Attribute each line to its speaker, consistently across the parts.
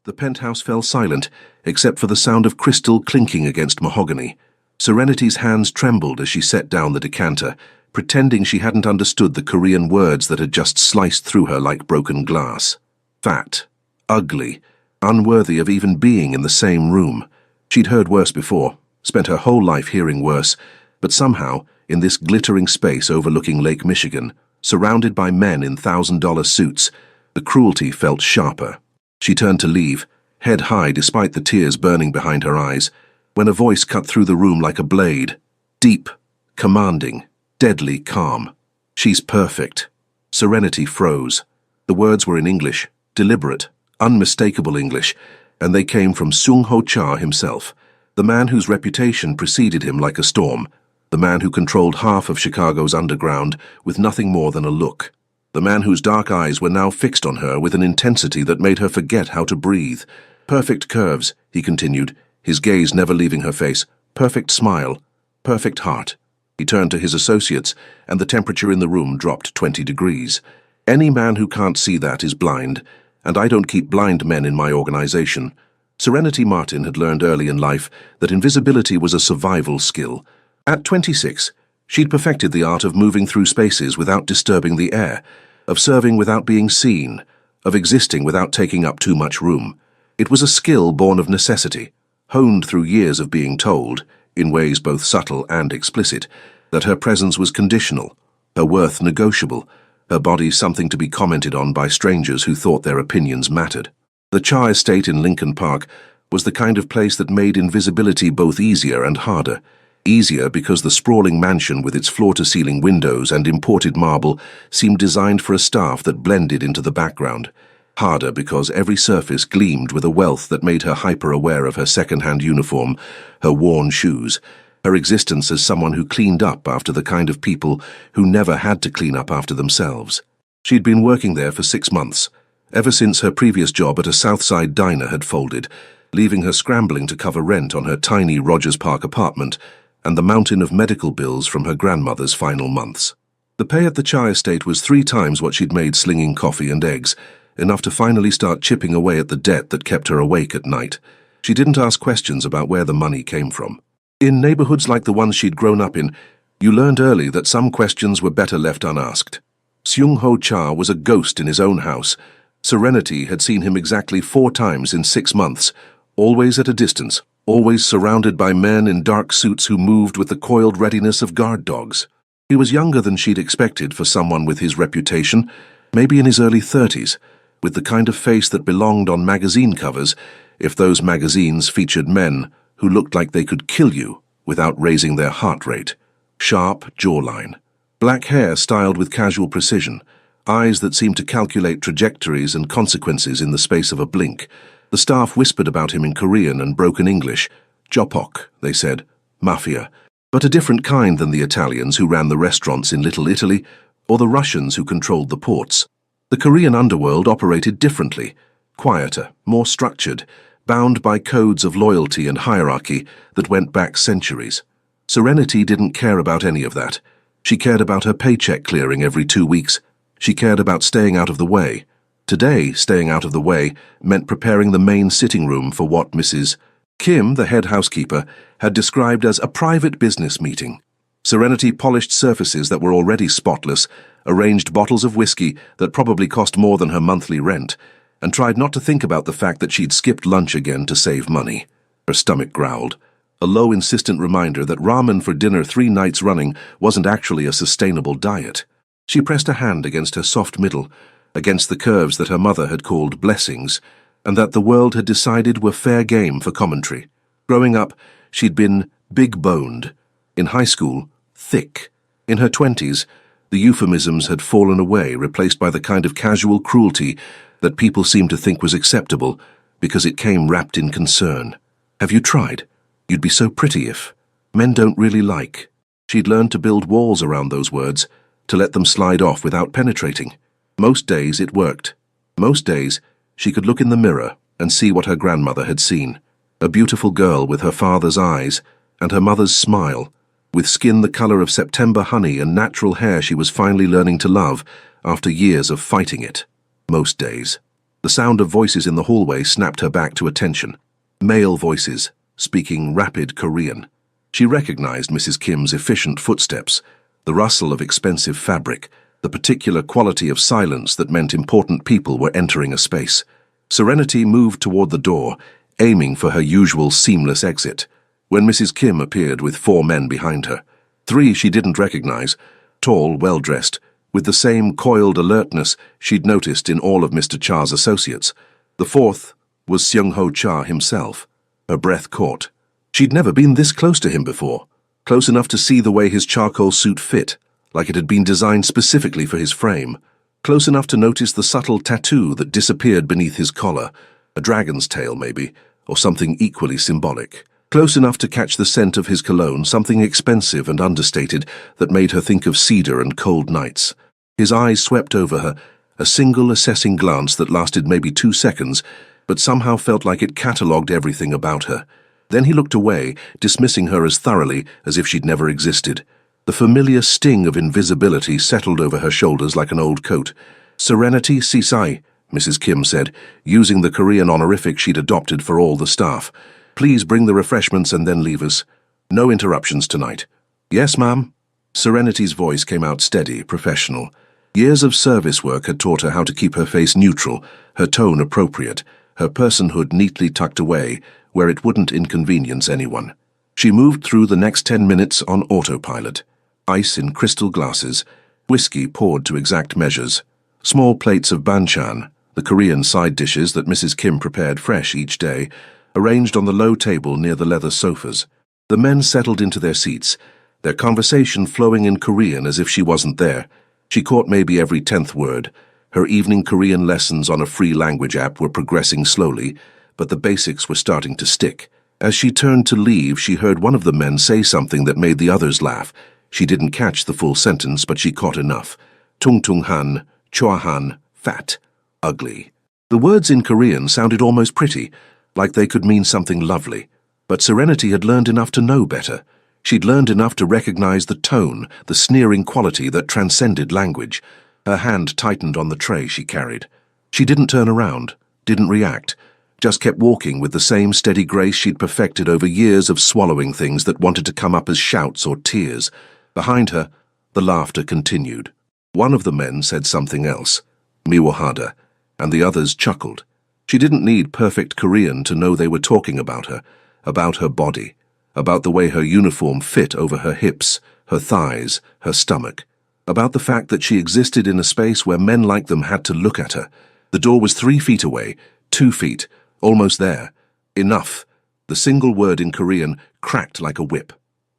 Speaker 1: The penthouse fell silent, except for the sound of crystal clinking against mahogany. Serenity's hands trembled as she set down the decanter, pretending she hadn't understood the Korean words that had just sliced through her like broken glass. Fat, ugly, unworthy of even being in the same room. She'd heard worse before, spent her whole life hearing worse, but somehow, in this glittering space overlooking Lake Michigan, surrounded by men in $1,000 suits, the cruelty felt sharper. She turned to leave, head high despite the tears burning behind her eyes, when a voice cut through the room like a blade. Deep, commanding, deadly calm. "She's perfect." Serenity froze. The words were in English, deliberate, unmistakable English, and they came from Sung Ho Cha himself, the man whose reputation preceded him like a storm, the man who controlled half of Chicago's underground with nothing more than a look. The man whose dark eyes were now fixed on her with an intensity that made her forget how to breathe. Perfect curves, he continued, his gaze never leaving her face. Perfect smile. Perfect heart. He turned to his associates, and the temperature in the room dropped 20 degrees. Any man who can't see that is blind, and I don't keep blind men in my organization. Serenity Martin had learned early in life that invisibility was a survival skill. At 26, she'd perfected the art of moving through spaces without disturbing the air, of serving without being seen, of existing without taking up too much room. It was a skill born of necessity, honed through years of being told, in ways both subtle and explicit, that her presence was conditional, her worth negotiable, her body something to be commented on by strangers who thought their opinions mattered. The Cha estate in Lincoln Park was the kind of place that made invisibility both easier and harder. Easier because the sprawling mansion with its floor-to-ceiling windows and imported marble seemed designed for a staff that blended into the background. Harder because every surface gleamed with a wealth that made her hyper-aware of her second-hand uniform, her worn shoes, her existence as someone who cleaned up after the kind of people who never had to clean up after themselves. She'd been working there for 6 months, ever since her previous job at a Southside diner had folded, leaving her scrambling to cover rent on her tiny Rogers Park apartment and the mountain of medical bills from her grandmother's final months. The pay at the Cha estate was 3 times what she'd made slinging coffee and eggs, enough to finally start chipping away at the debt that kept her awake at night. She didn't ask questions about where the money came from. In neighborhoods like the ones she'd grown up in, you learned early that some questions were better left unasked. Sung Ho Cha was a ghost in his own house. Serenity had seen him exactly 4 times in 6 months, always at a distance, always surrounded by men in dark suits who moved with the coiled readiness of guard dogs. He was younger than she'd expected for someone with his reputation, maybe in his early 30s, with the kind of face that belonged on magazine covers if those magazines featured men who looked like they could kill you without raising their heart rate. Sharp jawline, black hair styled with casual precision, eyes that seemed to calculate trajectories and consequences in the space of a blink. The staff whispered about him in Korean and broken English. Jopok, they said, Mafia, but a different kind than the Italians who ran the restaurants in Little Italy or the Russians who controlled the ports. The Korean underworld operated differently, quieter, more structured, bound by codes of loyalty and hierarchy that went back centuries. Serenity didn't care about any of that. She cared about her paycheck clearing every 2 weeks. She cared about staying out of the way. Today, staying out of the way meant preparing the main sitting room for what Mrs. Kim, the head housekeeper, had described as a private business meeting. Serenity polished surfaces that were already spotless, arranged bottles of whiskey that probably cost more than her monthly rent, and tried not to think about the fact that she'd skipped lunch again to save money. Her stomach growled, a low, insistent reminder that ramen for dinner 3 nights running wasn't actually a sustainable diet. She pressed a hand against her soft middle, against the curves that her mother had called blessings, and that the world had decided were fair game for commentary. Growing up, she'd been big-boned. In high school, thick. In her 20s, the euphemisms had fallen away, replaced by the kind of casual cruelty that people seemed to think was acceptable because it came wrapped in concern. Have you tried? You'd be so pretty if. Men don't really like. She'd learned to build walls around those words, to let them slide off without penetrating. Most days it worked. Most days she could look in the mirror and see what her grandmother had seen. A beautiful girl with her father's eyes and her mother's smile, with skin the color of September honey and natural hair she was finally learning to love after years of fighting it. Most days. The sound of voices in the hallway snapped her back to attention. Male voices, speaking rapid Korean. She recognized Mrs. Kim's efficient footsteps, the rustle of expensive fabric, the particular quality of silence that meant important people were entering a space. Serenity moved toward the door, aiming for her usual seamless exit, when Mrs. Kim appeared with 4 men behind her. 3 she didn't recognize, tall, well-dressed, with the same coiled alertness she'd noticed in all of Mr. Cha's associates. The 4th was Seung-ho Cha himself. Her breath caught. She'd never been this close to him before, close enough to see the way his charcoal suit fit, like it had been designed specifically for his frame, close enough to notice the subtle tattoo that disappeared beneath his collar, a dragon's tail maybe, or something equally symbolic. Close enough to catch the scent of his cologne, something expensive and understated that made her think of cedar and cold nights. His eyes swept over her, a single assessing glance that lasted maybe 2 seconds, but somehow felt like it catalogued everything about her. Then he looked away, dismissing her as thoroughly as if she'd never existed. The familiar sting of invisibility settled over her shoulders like an old coat. "Serenity Sisai," Mrs. Kim said, using the Korean honorific she'd adopted for all the staff. "Please bring the refreshments and then leave us. No interruptions tonight." "Yes, ma'am." Serenity's voice came out steady, professional. Years of service work had taught her how to keep her face neutral, her tone appropriate, her personhood neatly tucked away where it wouldn't inconvenience anyone. She moved through the next 10 minutes on autopilot. Ice in crystal glasses, whiskey poured to exact measures, small plates of banchan, the Korean side dishes that Mrs. Kim prepared fresh each day, arranged on the low table near the leather sofas. The men settled into their seats, their conversation flowing in Korean as if she wasn't there. She caught maybe every 10th word. Her evening Korean lessons on a free language app were progressing slowly, but the basics were starting to stick. As she turned to leave, she heard one of the men say something that made the others laugh. She didn't catch the full sentence, but she caught enough. Tung-tung-han, chua-han, fat, ugly. The words in Korean sounded almost pretty, like they could mean something lovely. But Serenity had learned enough to know better. She'd learned enough to recognize the tone, the sneering quality that transcended language. Her hand tightened on the tray she carried. She didn't turn around, didn't react, just kept walking with the same steady grace she'd perfected over years of swallowing things that wanted to come up as shouts or tears. Behind her, the laughter continued. One of the men said something else, miwahada, and the others chuckled. She didn't need perfect Korean to know they were talking about her body, about the way her uniform fit over her hips, her thighs, her stomach, about the fact that she existed in a space where men like them had to look at her. The door was 3 feet away, 2 feet, almost there. Enough. The single word in Korean cracked like a whip.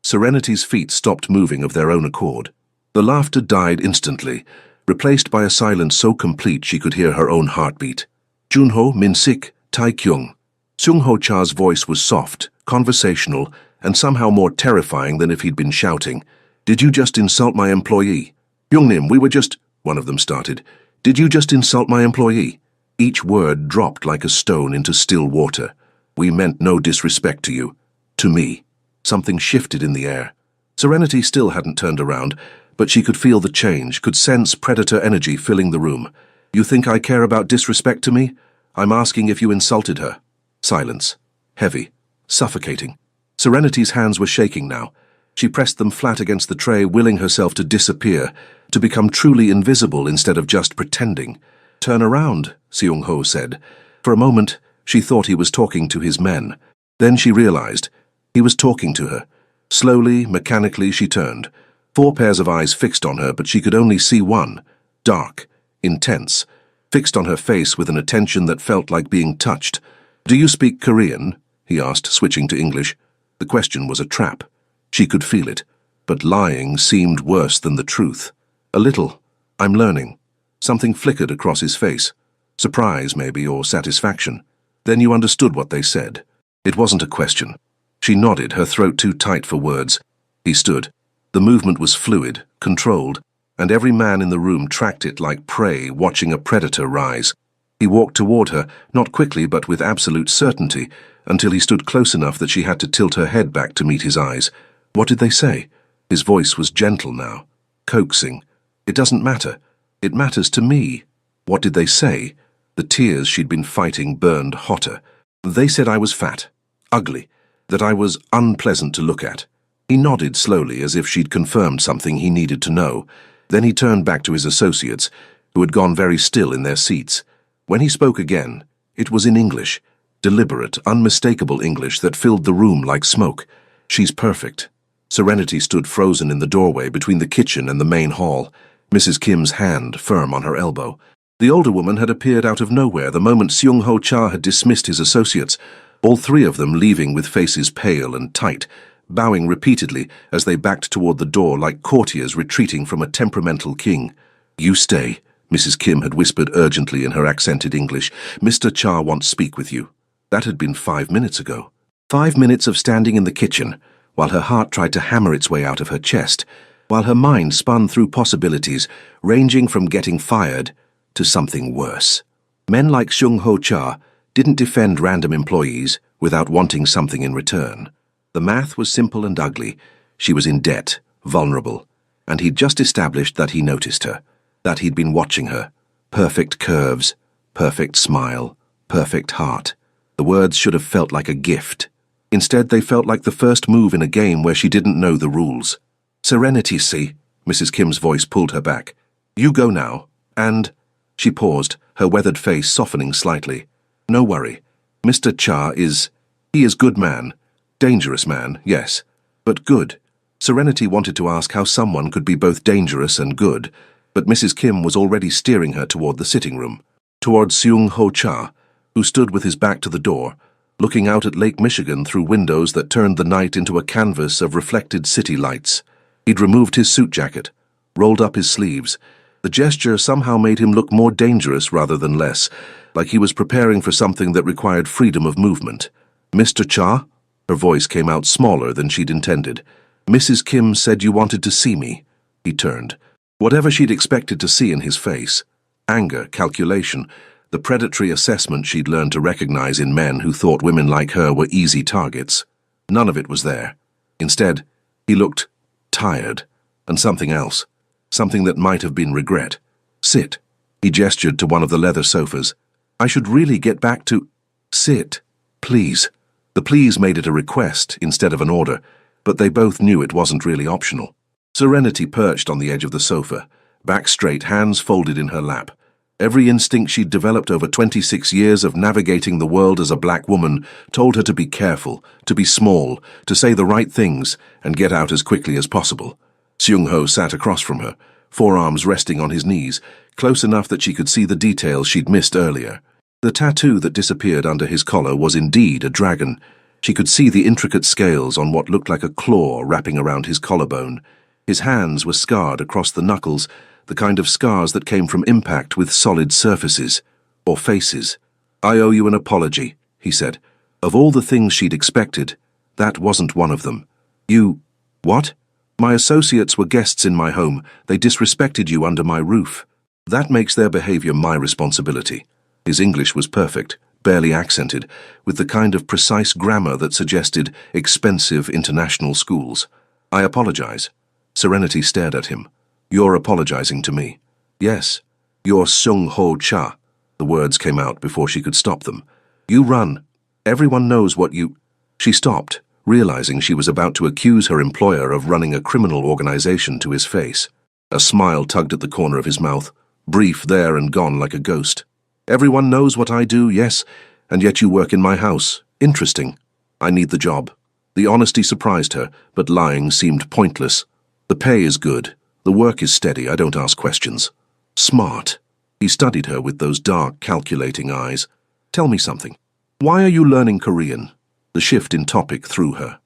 Speaker 1: Serenity's feet stopped moving of their own accord. The laughter died instantly, replaced by a silence so complete she could hear her own heartbeat. Junho, Min-sik, Tae-kyung. Seung-ho Cha's voice was soft, conversational, and somehow more terrifying than if he'd been shouting. "Did you just insult my employee?" "Youngnim, we were just—" one of them started. "Did you just insult my employee?" Each word dropped like a stone into still water. "We meant no disrespect to you. To me." Something shifted in the air. Serenity still hadn't turned around, but she could feel the change, could sense predator energy filling the room. "You think I care about disrespect to me? I'm asking if you insulted her." Silence. Heavy. Suffocating. Serenity's hands were shaking now. She pressed them flat against the tray, willing herself to disappear, to become truly invisible instead of just pretending. "Turn around," Seung-ho said. For a moment, she thought he was talking to his men. Then she realized he was talking to her. Slowly, mechanically, she turned. 4 pairs of eyes fixed on her, but she could only see one. Dark, intense, fixed on her face with an attention that felt like being touched. "Do you speak Korean?" he asked, switching to English. The question was a trap. She could feel it, but lying seemed worse than the truth. "A little. I'm learning." Something flickered across his face. Surprise, maybe, or satisfaction. "Then you understood what they said." It wasn't a question. She nodded, her throat too tight for words. He stood. The movement was fluid, controlled, and every man in the room tracked it like prey watching a predator rise. He walked toward her, not quickly but with absolute certainty, until he stood close enough that she had to tilt her head back to meet his eyes. "What did they say?" His voice was gentle now, coaxing. "It doesn't matter. It matters to me." "What did they say?" The tears she'd been fighting burned hotter. They said I was fat, ugly, that I was unpleasant to look at. He nodded slowly as if she'd confirmed something he needed to know. Then he turned back to his associates, who had gone very still in their seats. When he spoke again, it was in English, deliberate, unmistakable English that filled the room like smoke. "She's perfect." Serenity stood frozen in the doorway between the kitchen and the main hall, Mrs. Kim's hand firm on her elbow. The older woman had appeared out of nowhere the moment Seung-ho Cha had dismissed his associates, all three of them leaving with faces pale and tight, bowing repeatedly as they backed toward the door like courtiers retreating from a temperamental king. "You stay," Mrs. Kim had whispered urgently in her accented English. "Mr. Cha wants to speak with you." That had been 5 minutes ago. 5 minutes of standing in the kitchen, while her heart tried to hammer its way out of her chest, while her mind spun through possibilities, ranging from getting fired to something worse. Men like Seung-ho Cha didn't defend random employees without wanting something in return. The math was simple and ugly. She was in debt, vulnerable, and he'd just established that he noticed her, that he'd been watching her. Perfect curves, perfect smile, perfect heart. The words should have felt like a gift. Instead, they felt like the first move in a game where she didn't know the rules. "Serenity, see?" Mrs. Kim's voice pulled her back. "You go now, and—" She paused, her weathered face softening slightly. "No worry. Mr. Cha he is good man. Dangerous man, yes, but good." Serenity wanted to ask how someone could be both dangerous and good, but Mrs. Kim was already steering her toward the sitting room, toward Seung-ho Cha, who stood with his back to the door, looking out at Lake Michigan through windows that turned the night into a canvas of reflected city lights. He'd removed his suit jacket, rolled up his sleeves. The gesture somehow made him look more dangerous rather than less, like he was preparing for something that required freedom of movement. "Mr. Cha?" Her voice came out smaller than she'd intended. "Mrs. Kim said you wanted to see me." He turned. Whatever she'd expected to see in his face, anger, calculation, the predatory assessment she'd learned to recognize in men who thought women like her were easy targets, none of it was there. Instead, he looked tired, and something else, something that might have been regret. "Sit." He gestured to one of the leather sofas. "I should really get back to—" "Sit, please." The please made it a request instead of an order, but they both knew it wasn't really optional. Serenity perched on the edge of the sofa, back straight, hands folded in her lap. Every instinct she'd developed over 26 years of navigating the world as a black woman told her to be careful, to be small, to say the right things, and get out as quickly as possible. Seung-ho sat across from her, forearms resting on his knees, close enough that she could see the details she'd missed earlier. The tattoo that disappeared under his collar was indeed a dragon. She could see the intricate scales on what looked like a claw wrapping around his collarbone. His hands were scarred across the knuckles, the kind of scars that came from impact with solid surfaces, or faces. "I owe you an apology," he said. Of all the things she'd expected, that wasn't one of them. "You— what?" "My associates were guests in my home. They disrespected you under my roof. That makes their behavior my responsibility." His English was perfect, barely accented, with the kind of precise grammar that suggested expensive international schools. "I apologize." Serenity stared at him. "You're apologizing to me." "Yes. You're Seung-ho Cha." The words came out before she could stop them. "You run. Everyone knows what you—" She stopped, realizing she was about to accuse her employer of running a criminal organization to his face. A smile tugged at the corner of his mouth, brief there and gone like a ghost. "Everyone knows what I do, yes, and yet you work in my house. Interesting. I need the job." The honesty surprised her, but lying seemed pointless. "The pay is good. The work is steady. I don't ask questions." "Smart." He studied her with those dark, calculating eyes. "Tell me something. Why are you learning Korean?" The shift in topic threw her.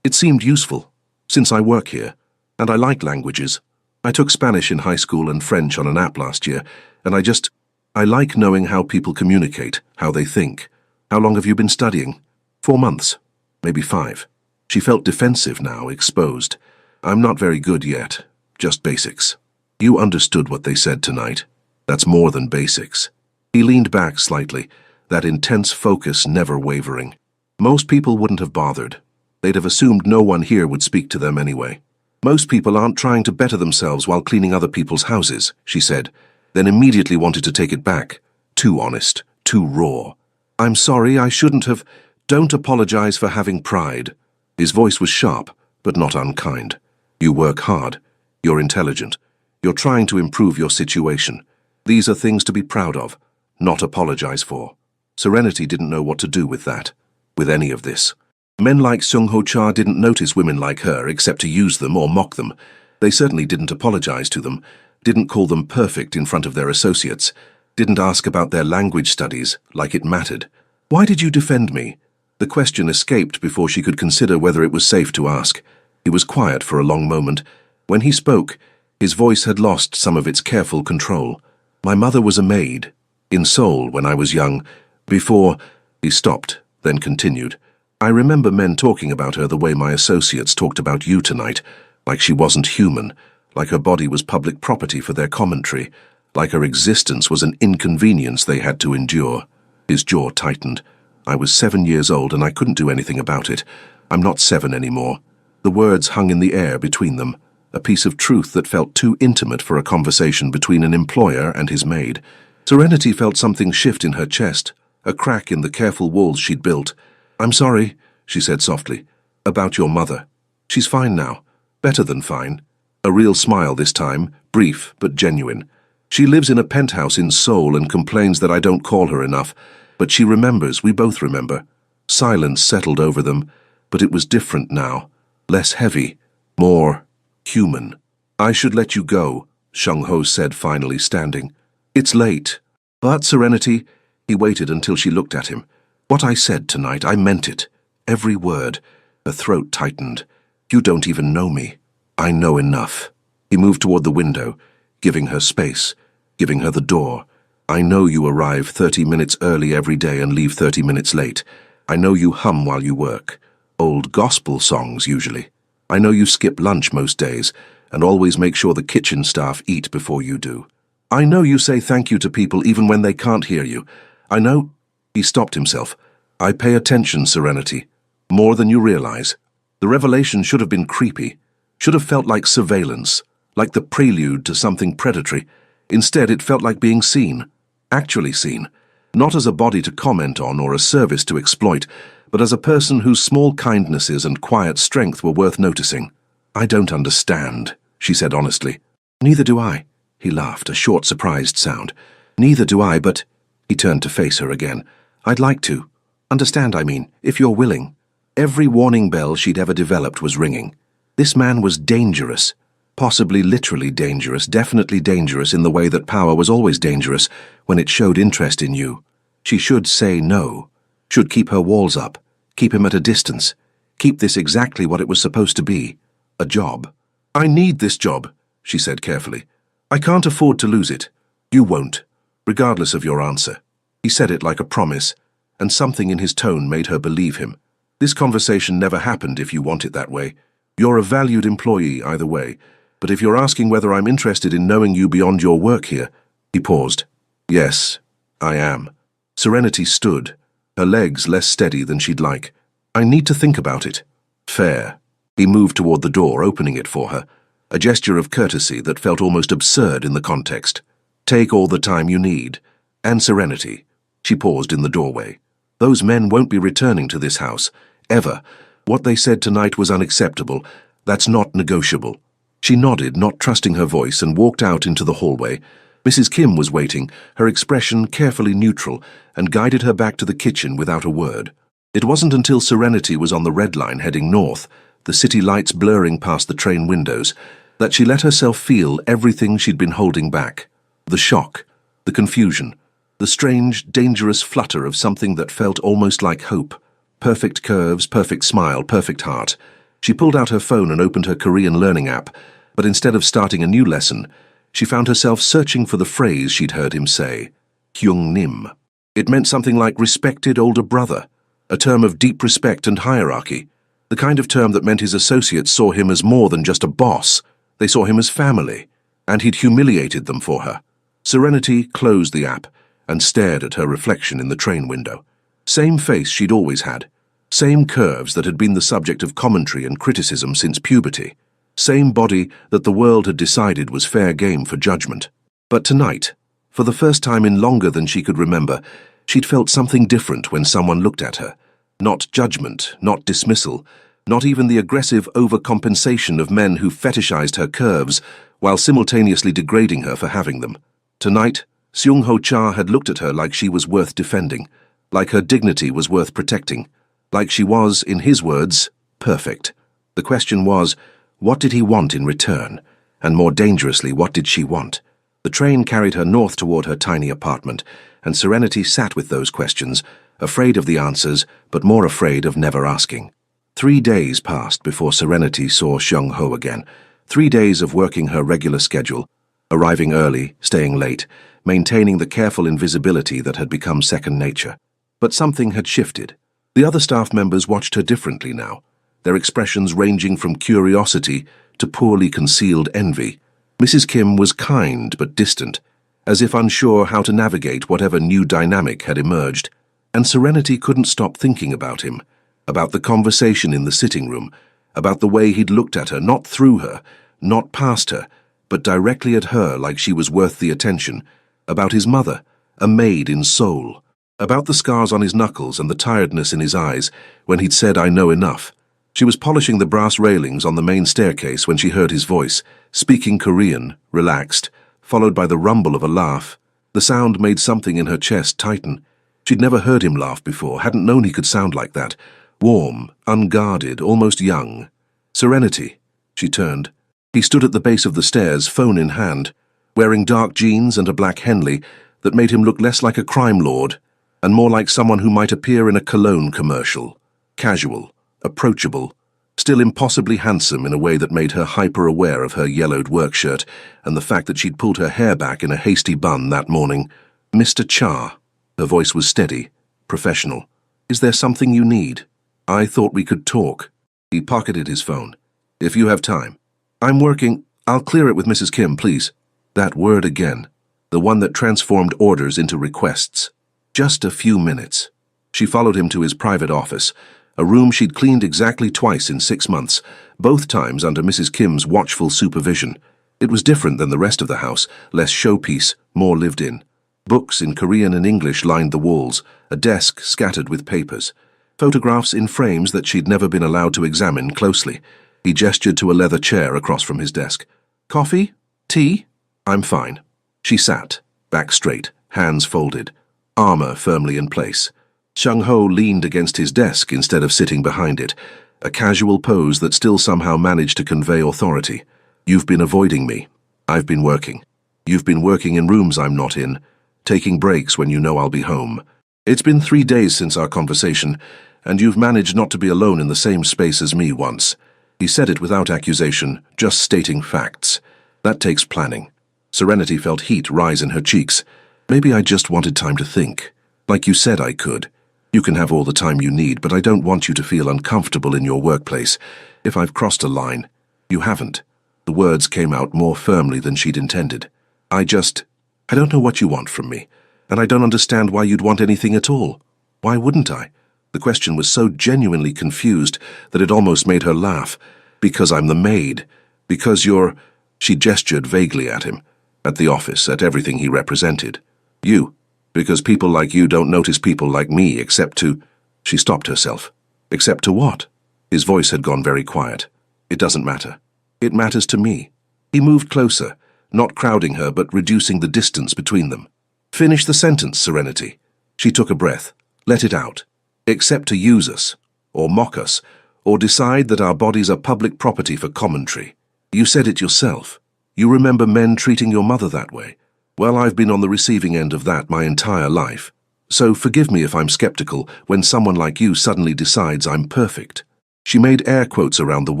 Speaker 1: It seemed useful, since I work here, and I like languages. I took Spanish in high school and French on an app last year, and I like knowing how people communicate, how they think. How long have you been studying? 4 months, maybe 5. She felt defensive now, exposed. "I'm not very good yet, just basics." "You understood what they said tonight. That's more than basics." He leaned back slightly, that intense focus never wavering. "Most people wouldn't have bothered. They'd have assumed no one here would speak to them anyway. Most people aren't trying to better themselves while cleaning other people's houses," she said, then immediately wanted to take it back. too honest, too raw. "I'm sorry, I shouldn't have. Don't apologize for having pride." His voice was sharp, but not unkind. "You work hard. You're intelligent. You're trying to improve your situation. These are things to be proud of, not apologize for." Serenity didn't know what to do with that, with any of this. Men like Seung-ho Cha didn't notice women like her except to use them or mock them. They certainly didn't apologize to them, didn't call them perfect in front of their associates, didn't ask about their language studies like it mattered. "Why did you defend me?" The question escaped before she could consider whether it was safe to ask. He was quiet for a long moment. When he spoke, his voice had lost some of its careful control. "My mother was a maid in Seoul when I was young. Before—" He stopped, then continued. "I remember men talking about her the way my associates talked about you tonight, like she wasn't human, like her body was public property for their commentary, like her existence was an inconvenience they had to endure." His jaw tightened. "I was 7 years old and I couldn't do anything about it. I'm not 7 anymore." The words hung in the air between them, a piece of truth that felt too intimate for a conversation between an employer and his maid. Serenity felt something shift in her chest, a crack in the careful walls she'd built. "I'm sorry," she said softly, "about your mother. She's fine now. Better than fine." A real smile this time, brief but genuine. "She lives in a penthouse in Seoul and complains that I don't call her enough. But she remembers, we both remember." Silence settled over them, but it was different now. Less heavy, more human. "I should let you go," Seung-ho said, finally standing. "It's late." "But, Serenity," he waited until she looked at him. "What I said tonight, I meant it. Every word." Her throat tightened. "You don't even know me." "I know enough." He moved toward the window, giving her space, giving her the door. "I know you arrive 30 minutes early every day and leave 30 minutes late. I know you hum while you work. Old gospel songs, usually. I know you skip lunch most days and always make sure the kitchen staff eat before you do. I know you say thank you to people even when they can't hear you. I know—" He stopped himself. "I pay attention, Serenity. More than you realize." The revelation should have been creepy, should have felt like surveillance, like the prelude to something predatory. Instead, it felt like being seen, actually seen, not as a body to comment on or a service to exploit, but as a person whose small kindnesses and quiet strength were worth noticing. "I don't understand," she said honestly. "Neither do I," he laughed, a short, surprised sound. "Neither do I, but—" He turned to face her again. "I'd like to. Understand, I mean, if you're willing." Every warning bell she'd ever developed was ringing. This man was dangerous. Possibly literally dangerous, definitely dangerous in the way that power was always dangerous when it showed interest in you. She should say no, should keep her walls up, keep him at a distance, keep this exactly what it was supposed to be, a job. "I need this job," she said carefully. "I can't afford to lose it. You won't, regardless of your answer." He said it like a promise, and something in his tone made her believe him. "This conversation never happened if you want it that way. You're a valued employee either way. But if you're asking whether I'm interested in knowing you beyond your work here—" He paused. "Yes, I am." Serenity stood, her legs less steady than she'd like. "I need to think about it." "Fair." He moved toward the door, opening it for her, a gesture of courtesy that felt almost absurd in the context. "Take all the time you need. And Serenity." She paused in the doorway. "Those men won't be returning to this house, ever. What they said tonight was unacceptable. That's not negotiable." She nodded, not trusting her voice, and walked out into the hallway. Mrs. Kim was waiting, her expression carefully neutral, and guided her back to the kitchen without a word. It wasn't until Serenity was on the red line heading north, the city lights blurring past the train windows, that she let herself feel everything she'd been holding back. The shock, the confusion, the strange, dangerous flutter of something that felt almost like hope. Perfect curves, perfect smile, perfect heart. She pulled out her phone and opened her Korean learning app, but instead of starting a new lesson, she found herself searching for the phrase she'd heard him say, Hyung-nim. It meant something like respected older brother, a term of deep respect and hierarchy, the kind of term that meant his associates saw him as more than just a boss. They saw him as family, and he'd humiliated them for her. Serenity closed the app and stared at her reflection in the train window. Same face she'd always had, same curves that had been the subject of commentary and criticism since puberty, same body that the world had decided was fair game for judgment. But tonight, For the first time in longer than she could remember, she'd felt something different when someone looked at her. Not judgment, not dismissal, not even the aggressive overcompensation of men who fetishized her curves while simultaneously degrading her for having them. Tonight, Seung-ho Cha had looked at her like she was worth defending, like her dignity was worth protecting, like she was, in his words, perfect. The question was, what did he want in return? And more dangerously, what did she want? The train carried her north toward her tiny apartment, and Serenity sat with those questions, afraid of the answers, but more afraid of never asking. 3 days passed before Serenity saw Seung-ho again. 3 days of working her regular schedule, arriving early, staying late, maintaining the careful invisibility that had become second nature. But something had shifted. The other staff members watched her differently now, their expressions ranging from curiosity to poorly concealed envy. Mrs. Kim was kind but distant, as if unsure how to navigate whatever new dynamic had emerged. And Serenity couldn't stop thinking about him, about the conversation in the sitting room, about the way he'd looked at her, not through her, not past her, but directly at her like she was worth the attention, about his mother, a maid in Seoul, about the scars on his knuckles and the tiredness in his eyes when he'd said, "I know enough." She was polishing the brass railings on the main staircase when she heard his voice, speaking Korean, relaxed, followed by the rumble of a laugh. The sound made something in her chest tighten. She'd never heard him laugh before, hadn't known he could sound like that. Warm, unguarded, almost young. "Serenity." She turned. He stood at the base of the stairs, phone in hand, wearing dark jeans and a black Henley that made him look less like a crime lord and more like someone who might appear in a cologne commercial. Casual, approachable, still impossibly handsome in a way that made her hyper-aware of her yellowed work shirt and the fact that she'd pulled her hair back in a hasty bun that morning. "Mr. Cha." Her voice was steady, professional. "Is there something you need? I thought we could talk." He pocketed his phone. "If you have time." "I'm working. I'll clear it with Mrs. Kim, please." That word again, the one that transformed orders into requests. Just a few minutes. She followed him to his private office, a room she'd cleaned exactly twice in 6 months, both times under Mrs. Kim's watchful supervision. It was different than the rest of the house, less showpiece, more lived in. Books in Korean and English lined the walls, a desk scattered with papers. Photographs in frames that she'd never been allowed to examine closely. He gestured to a leather chair across from his desk. "Coffee? Tea?" "I'm fine." She sat, back straight, hands folded, armor firmly in place. Seung-ho leaned against his desk instead of sitting behind it, a casual pose that still somehow managed to convey authority. "You've been avoiding me. I've been working. You've been working in rooms I'm not in, taking breaks when you know I'll be home. It's been 3 days since our conversation, and you've managed not to be alone in the same space as me once." He said it without accusation, just stating facts. That takes planning. Serenity felt heat rise in her cheeks. "Maybe I just wanted time to think. Like you said I could. You can have all the time you need, but I don't want you to feel uncomfortable in your workplace. If I've crossed a line." "You haven't." The words came out more firmly than she'd intended. I don't know what you want from me, and I don't understand why you'd want anything at all. Why wouldn't I?" The question was so genuinely confused that it almost made her laugh. "Because I'm the maid. Because you're—" She gestured vaguely at him, at the office, at everything he represented. "You. Because people like you don't notice people like me except to—" She stopped herself. "Except to what?" His voice had gone very quiet. "It doesn't matter. It matters to me." He moved closer, not crowding her but reducing the distance between them. "Finish the sentence, Serenity." She took a breath. "Let it out. Except to use us, or mock us, or decide that our bodies are public property for commentary. You said it yourself. You remember men treating your mother that way. Well, I've been on the receiving end of that my entire life. So forgive me if I'm skeptical when someone like you suddenly decides I'm perfect." She made air quotes around the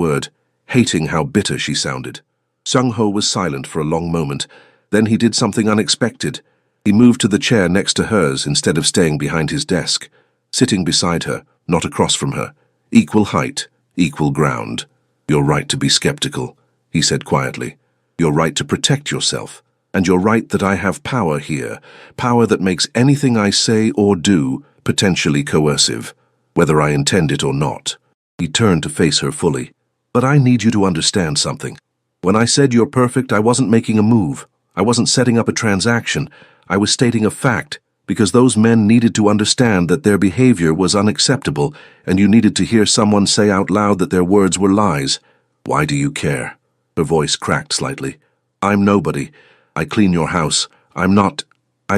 Speaker 1: word, hating how bitter she sounded. Seung-ho was silent for a long moment. Then he did something unexpected. He moved to the chair next to hers instead of staying behind his desk, sitting beside her, not across from her. Equal height, equal ground. "You're right to be skeptical," he said quietly. "You're right to protect yourself. And you're right that I have power here, power that makes anything I say or do potentially coercive, whether I intend it or not." He turned to face her fully. "But I need you to understand something. When I said you're perfect, I wasn't making a move. I wasn't setting up a transaction. I was stating a fact, because those men needed to understand that their behavior was unacceptable, and you needed to hear someone say out loud that their words were lies. Why do you care? Her voice cracked slightly. I'm nobody. I clean your house. I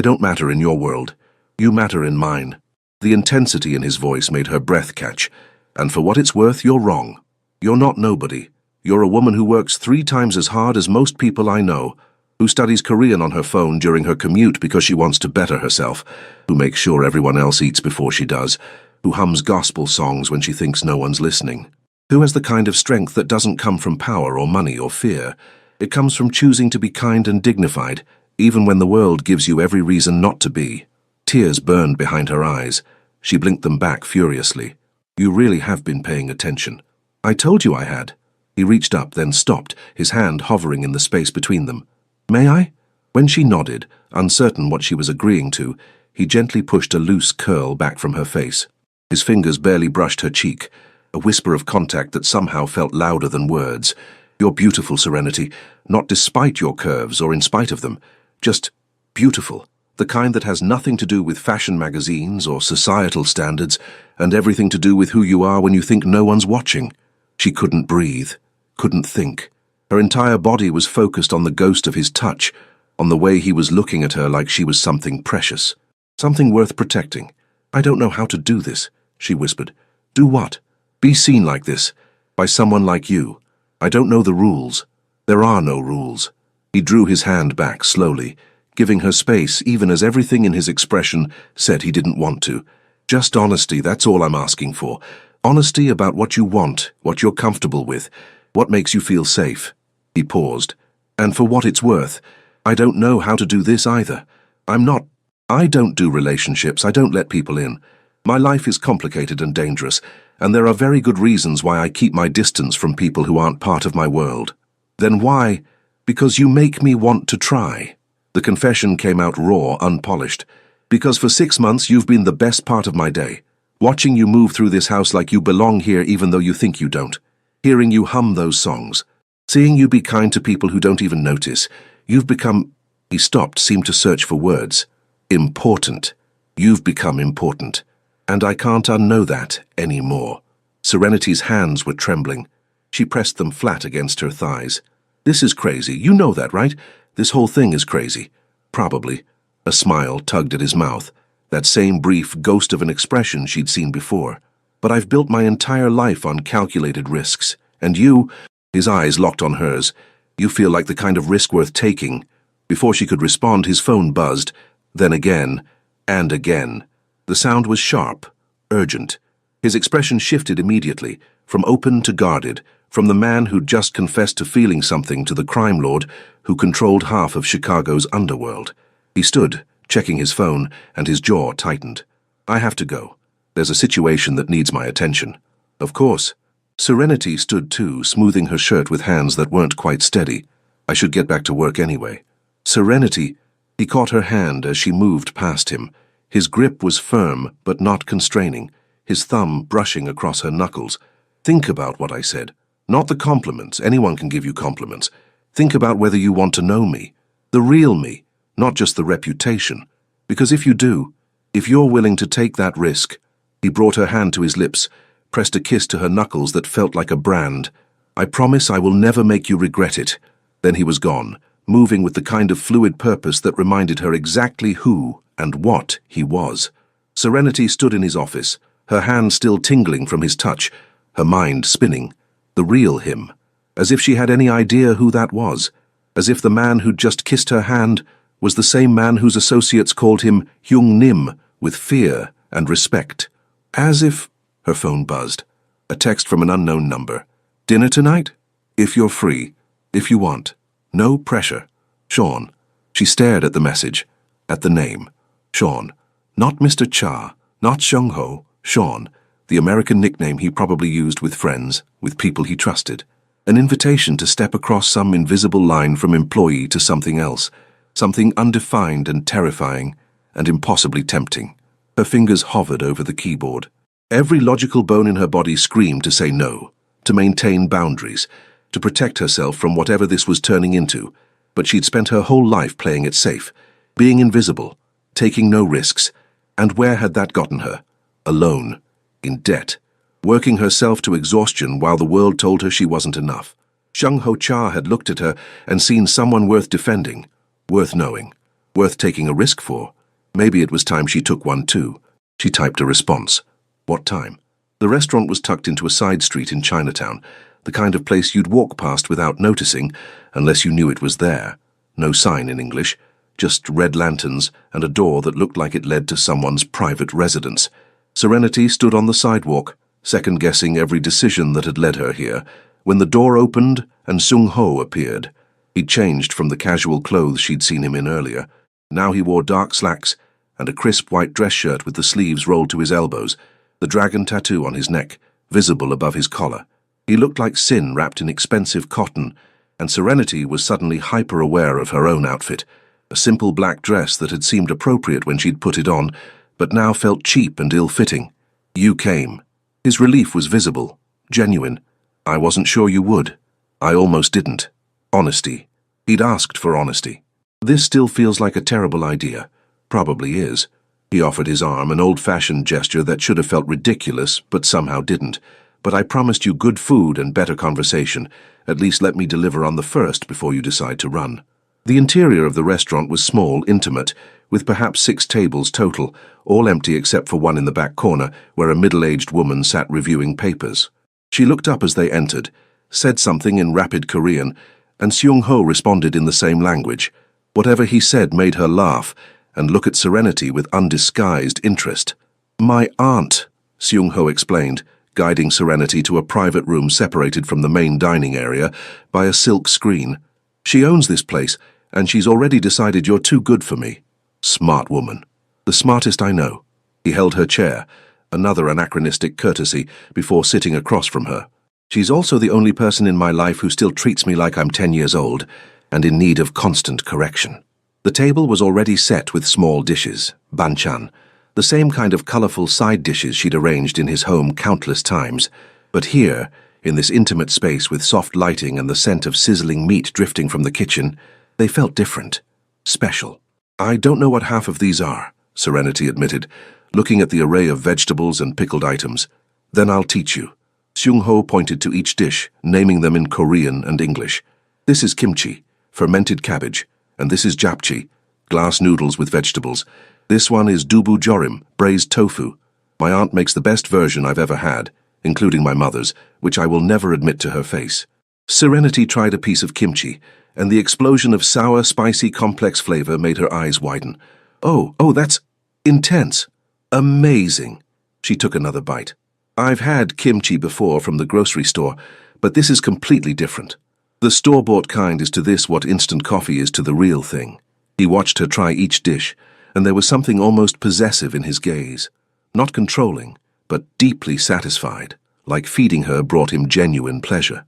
Speaker 1: don't matter in your world. You matter in mine. The intensity in his voice made her breath catch. And for what it's worth, you're wrong. You're not nobody. You're a woman who works 3 times as hard as most people I know, who studies Korean on her phone during her commute because she wants to better herself, who makes sure everyone else eats before she does, who hums gospel songs when she thinks no one's listening, who has the kind of strength that doesn't come from power or money or fear. It comes from choosing to be kind and dignified, even when the world gives you every reason not to be. Tears burned behind her eyes. She blinked them back furiously. You really have been paying attention. I told you I had. He reached up, then stopped, his hand hovering in the space between them. May I? When she nodded, uncertain what she was agreeing to, he gently pushed a loose curl back from her face. His fingers barely brushed her cheek, a whisper of contact that somehow felt louder than words. You're beautiful, Serenity, not despite your curves or in spite of them, just beautiful, the kind that has nothing to do with fashion magazines or societal standards, and everything to do with who you are when you think no one's watching. She couldn't breathe, couldn't think. Her entire body was focused on the ghost of his touch, on the way he was looking at her like she was something precious, something worth protecting. I don't know how to do this, she whispered. Do what? Be seen like this, by someone like you. I don't know the rules. There are no rules. He drew his hand back slowly, giving her space even as everything in his expression said he didn't want to. Just honesty, that's all I'm asking for. Honesty about what you want, what you're comfortable with, what makes you feel safe. He paused. And for what it's worth, I don't know how to do this either. I don't do relationships, I don't let people in. My life is complicated and dangerous, and there are very good reasons why I keep my distance from people who aren't part of my world. Then why? Because you make me want to try. The confession came out raw, unpolished. Because for 6 months you've been the best part of my day. Watching you move through this house like you belong here even though you think you don't. Hearing you hum those songs. Seeing you be kind to people who don't even notice. You've become... He stopped, seemed to search for words. Important. You've become important. And I can't unknow that anymore. Serenity's hands were trembling. She pressed them flat against her thighs. This is crazy. You know that, right? This whole thing is crazy. Probably. A smile tugged at his mouth. That same brief ghost of an expression she'd seen before. But I've built my entire life on calculated risks. And you... His eyes locked on hers. You feel like the kind of risk worth taking. Before she could respond, his phone buzzed. Then again. And again. The sound was sharp, urgent. His expression shifted immediately, from open to guarded, from the man who'd just confessed to feeling something to the crime lord who controlled half of Chicago's underworld. He stood, checking his phone, and his jaw tightened. I have to go. There's a situation that needs my attention. Of course. Serenity stood too, smoothing her shirt with hands that weren't quite steady. I should get back to work anyway. Serenity. He caught her hand as she moved past him. His grip was firm, but not constraining, his thumb brushing across her knuckles. Think about what I said. Not the compliments. Anyone can give you compliments. Think about whether you want to know me. The real me, not just the reputation. Because if you do, if you're willing to take that risk... He brought her hand to his lips, pressed a kiss to her knuckles that felt like a brand. I promise I will never make you regret it. Then he was gone, moving with the kind of fluid purpose that reminded her exactly who and what he was. Serenity stood in his office, her hand still tingling from his touch, her mind spinning. The real him. As if she had any idea who that was. As if the man who'd just kissed her hand was the same man whose associates called him Hyung Nim with fear and respect. As if... Her phone buzzed. A text from an unknown number. Dinner tonight? If you're free. If you want. No pressure. Sean. She stared at the message. At the name. Sean. Not Mr. Cha. Not Seung-ho. Sean. The American nickname he probably used with friends, with people he trusted. An invitation to step across some invisible line from employee to something else. Something undefined and terrifying, and impossibly tempting. Her fingers hovered over the keyboard. Every logical bone in her body screamed to say no, to maintain boundaries, to protect herself from whatever this was turning into, but she'd spent her whole life playing it safe. Being invisible, taking no risks, and where had that gotten her? Alone, in debt, working herself to exhaustion while the world told her she wasn't enough. Sheng Ho Cha had looked at her and seen someone worth defending, worth knowing, worth taking a risk for. Maybe it was time she took one too. She typed a response. What time? The restaurant was tucked into a side street in Chinatown, the kind of place you'd walk past without noticing unless you knew it was there. No sign in English, just red lanterns and a door that looked like it led to someone's private residence. Serenity stood on the sidewalk, second-guessing every decision that had led her here, when the door opened and Sung Ho appeared. He'd changed from the casual clothes she'd seen him in earlier. Now he wore dark slacks and a crisp white dress shirt with the sleeves rolled to his elbows, the dragon tattoo on his neck, visible above his collar. He looked like sin wrapped in expensive cotton, and Serenity was suddenly hyper-aware of her own outfit, a simple black dress that had seemed appropriate when she'd put it on, but now felt cheap and ill-fitting. You came. His relief was visible, genuine. I wasn't sure you would. I almost didn't. Honesty. He'd asked for honesty. This still feels like a terrible idea. Probably is. He offered his arm, an old-fashioned gesture that should have felt ridiculous, but somehow didn't. But I promised you good food and better conversation. At least let me deliver on the first before you decide to run. The interior of the restaurant was small, intimate, with perhaps 6 tables total, all empty except for one in the back corner, where a middle-aged woman sat reviewing papers. She looked up as they entered, said something in rapid Korean, and Seung Ho responded in the same language. Whatever he said made her laugh and look at Serenity with undisguised interest. My aunt, Seung Ho explained, guiding Serenity to a private room separated from the main dining area by a silk screen. She owns this place, and she's already decided you're too good for me. Smart woman. The smartest I know. He held her chair, another anachronistic courtesy, before sitting across from her. She's also the only person in my life who still treats me like I'm 10 years old, and in need of constant correction. The table was already set with small dishes, banchan, the same kind of colorful side dishes she'd arranged in his home countless times. But here, in this intimate space with soft lighting and the scent of sizzling meat drifting from the kitchen, they felt different, special. I don't know what half of these are, Serenity admitted, looking at the array of vegetables and pickled items. Then I'll teach you. Seung Ho pointed to each dish, naming them in Korean and English. This is kimchi, fermented cabbage, and this is japchae, glass noodles with vegetables. This one is dubu jorim, braised tofu. My aunt makes the best version I've ever had, including my mother's, which I will never admit to her face. Serenity tried a piece of kimchi, and the explosion of sour, spicy, complex flavor made her eyes widen. Oh, that's intense. Amazing. She took another bite. I've had kimchi before from the grocery store, but this is completely different. The store-bought kind is to this what instant coffee is to the real thing. He watched her try each dish, and there was something almost possessive in his gaze. Not controlling, but deeply satisfied, like feeding her brought him genuine pleasure.